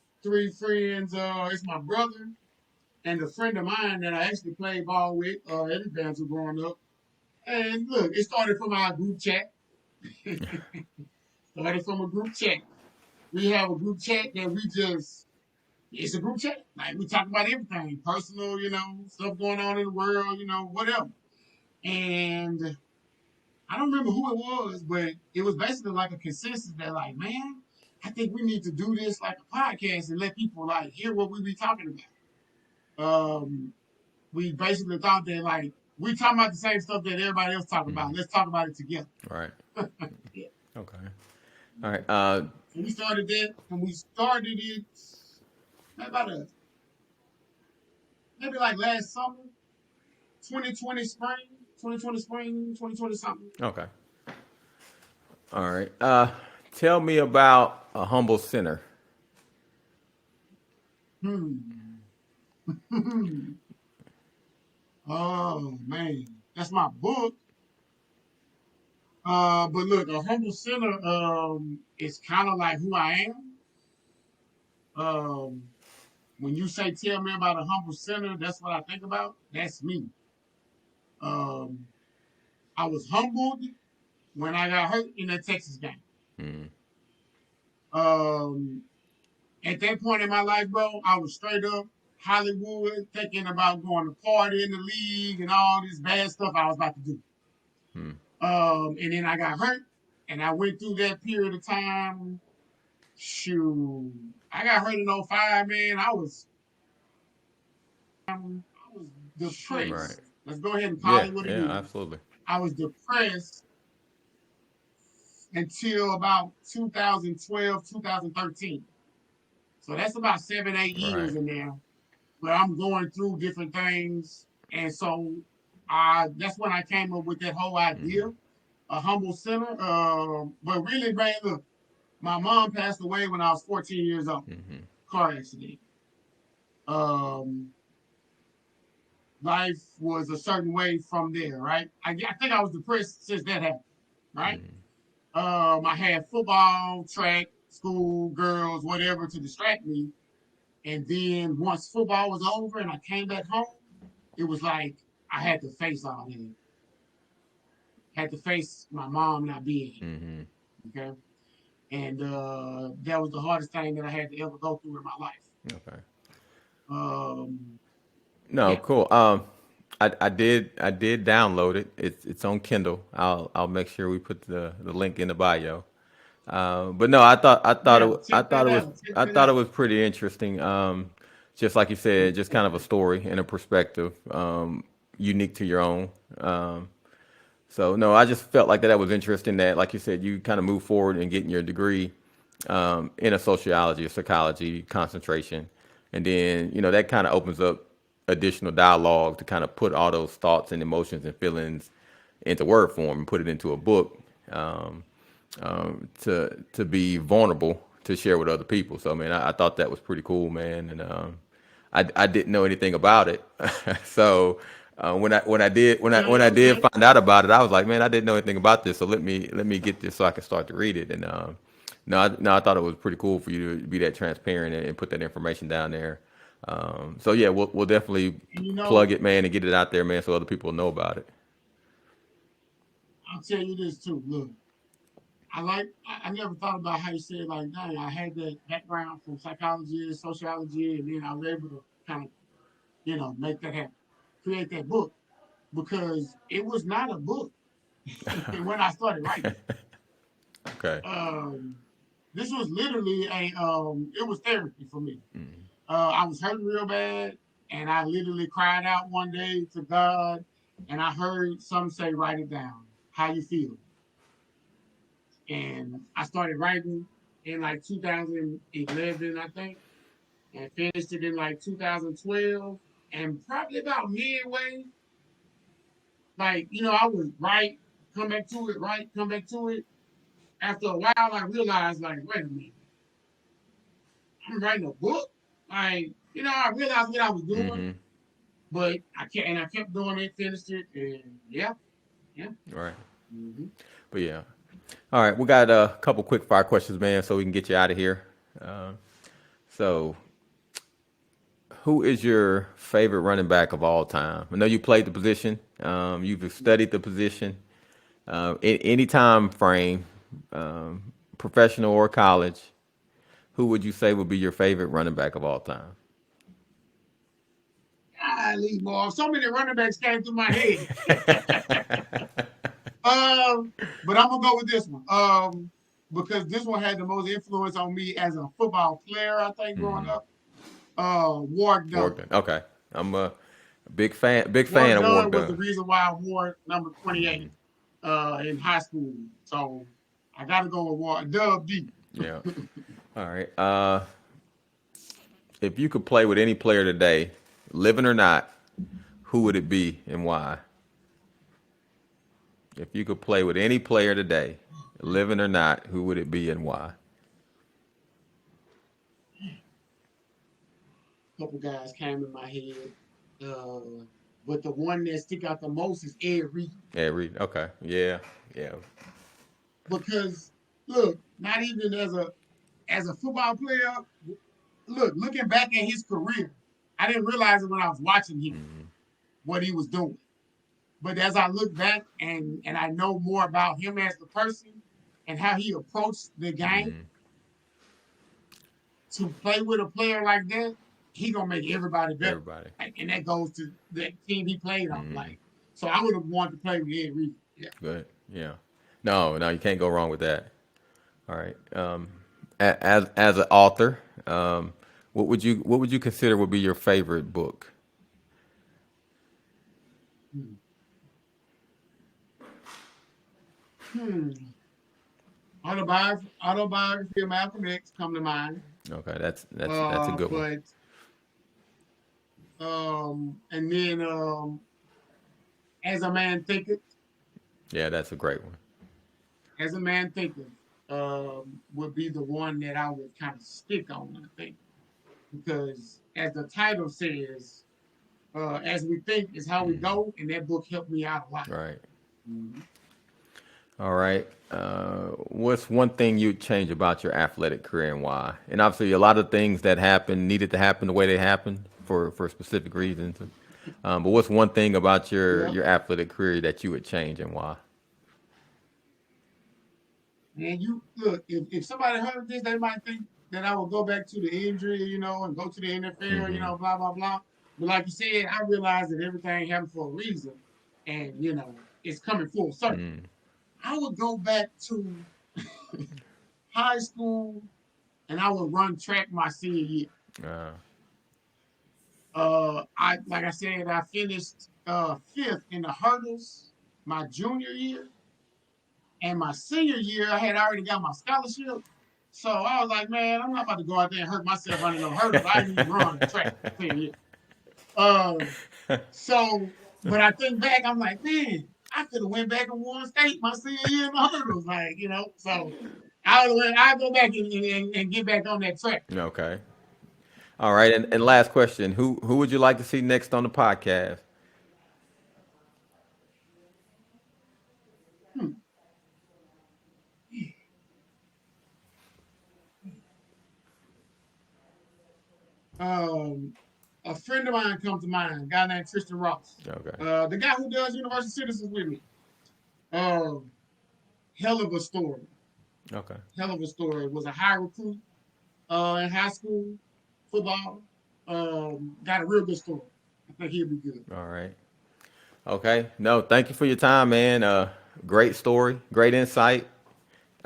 friends. It's my brother and a friend of mine that I actually played ball with at Evangel growing up. And look, it started from our group chat. Started from a group chat. We have a group chat that it's a group chat. Like we talk about everything, personal, stuff going on in the world, whatever. And I don't remember who it was, but it was basically like a consensus that like, man, I think we need to do this like a podcast and let people like hear what we be talking about. We basically thought that like we talking about the same stuff that everybody else talking about. Let's talk about it together. Right. Yeah. Okay. All right. So we started that, and we started it maybe like last summer, 2020 spring, 2020 something. Okay. All right. Tell me about A Humble Sinner. Oh man, that's my book. But look, A Humble Sinner is kind of like who I am. When you say tell me about a humble sinner, that's what I think about. That's me. Um, I was humbled when I got hurt in that Texas game. At that point in my life, bro, I was straight up Hollywood, thinking about going to party in the league and all this bad stuff I was about to do. And then I got hurt, and I went through that period of time. Shoot, I got hurt in 05, man. I was depressed. Right. Let's go ahead and call Yeah. it what it Yeah. is. Absolutely. I was depressed until about 2012, 2013. So that's about 7, 8 years Right. in there where I'm going through different things. And so that's when I came up with that whole idea, A Humble Sinner. But really, man, look, my mom passed away when I was 14 years old. Car accident. Life was a certain way from there, right? I think I was depressed since that happened, right? I had football, track, school, girls, whatever to distract me. And then once football was over and I came back home, it was like I had to face all that. Had to face my mom not being here. Okay. And that was the hardest thing that I had to ever go through in my life. Okay. Yeah. Cool. I did download it. It's on Kindle. I'll make sure we put the link in the bio. But no, I thought it was pretty interesting. Just like you said, just kind of a story and a perspective, unique to your own. So no, I just felt like that was interesting that, like you said, you kind of move forward and getting your degree in a sociology or psychology concentration. And then, that kind of opens up additional dialogue to kind of put all those thoughts and emotions and feelings into word form and put it into a book, to be vulnerable to share with other people. So, man, I thought that was pretty cool, man. And I didn't know anything about it. So when I did find out about it, I was like, man, I didn't know anything about this. So let me get this so I can start to read it. And no, I thought it was pretty cool for you to be that transparent and put that information down there. So yeah, we'll definitely And plug it, man, and get it out there, man, so other people know about it. I'll tell you this too. Look, I never thought about how you said like, dang, I had that background from psychology and sociology, and then I was able to kind of, make that happen, create that book because it was not a book when I started writing. Okay. Um, this was literally it was therapy for me. I was hurting real bad, and I literally cried out one day to God, and I heard some say, "Write it down. How you feel?" And I started writing in like 2011, I think, and finished it in like 2012. And probably about midway, like, I would write, come back to it, write, come back to it. After a while, I realized, like, wait a minute, I'm writing a book. Like, I realized what I was doing, Mm-hmm. but I kept doing it, finished it, and yeah, yeah. All right. hmm But yeah. All right. We got a couple quick fire questions, man, so we can get you out of here. So, who is your favorite running back of all time? I know you played the position. You've studied the position. Any time frame, professional or college, who would you say would be your favorite running back of all time? Golly, boy, so many running backs came through my head. But I'm gonna go with this one. Because this one had the most influence on me as a football player, I think, growing up. Ward Dunn. Morgan. Okay. I'm a big fan Ward of Dunn was the Morgan. reason why I wore number 28 in high school. So I gotta go with Ward Dub D. Yeah. All right. If you could play with any player today, living or not, who would it be and why? If you could play with any player today, living or not, who would it be and why? Couple guys came in my head. Uh, but the one that stick out the most is Ed Reed. Yeah, Reed. Okay. Yeah. Yeah. Because look, not even as a football player, looking back at his career, I didn't realize it when I was watching him what he was doing. But as I look back and I know more about him as the person and how he approached the game to play with a player like that, he gonna make everybody better. Everybody. Like, and that goes to the team he played on. Like, so I would have wanted to play with Ed Reed. Yeah. Good. Yeah. No, you can't go wrong with that. All right. As an author, what would you consider would be your favorite book? Hmm. Hmm. Autobiography of Malcolm X come to mind. Okay, that's a good one. But and then as a man thinketh, Yeah, that's a great one. as a man thinketh, would be the one that I would kind of stick on. I think because as the title says, as we think is how we go, and that book helped me out a lot. All right. Mhm. All right. What's one thing you'd change about your athletic career and why? And obviously, a lot of things that happened needed to happen the way they happened for specific reasons. But what's one thing about your Yeah. your athletic career that you would change and why? And you look, if somebody heard this, they might think that I would go back to the injury, and go to the NFL, Mm-hmm. blah blah blah. But like you said, I realized that everything happened for a reason, and it's coming full circle. Mm. I would go back to high school, and I would run track my senior year. Uh, I like I said, I finished fifth in the hurdles my junior year, and my senior year, I had already got my scholarship. So I was like, man, I'm not about to go out there and hurt myself running no hurdles. I didn't even run track. But I think back, I'm like, man, I could have went back and won state my senior year in the hurdles, like, So I'll go back and get back on that track. Okay. All right. And last question: Who would you like to see next on the podcast? Hmm. A friend of mine comes to mind, a guy named Tristan Ross. Okay. The guy who does University Citizens with me. Hell of a story. Okay. Hell of a story. Was a high recruit in high school football. Got a real good story. I think he'll be good. All right. Okay. No, thank you for your time, man. Great story, great insight.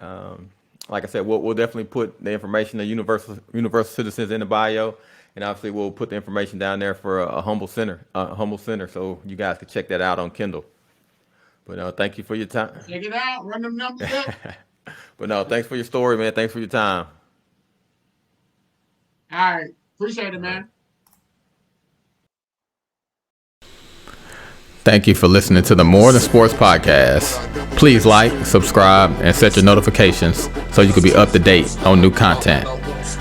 Like I said, we'll definitely put the information of Universal Citizens in the bio, and obviously we'll put the information down there for a humble center, so you guys can check that out on Kindle. But thank you for your time. Check it out. Run them numbers up. But no, thanks for your story, man. Thanks for your time. All right. Appreciate it, man. Thank you for listening to the More Than Sports Podcast. Please like, subscribe, and set your notifications so you can be up to date on new content.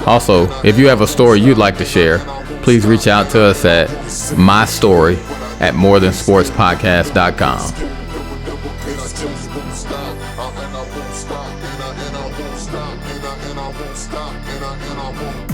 Also, if you have a story you'd like to share, please reach out to us at mystory@morethansportspodcast.com.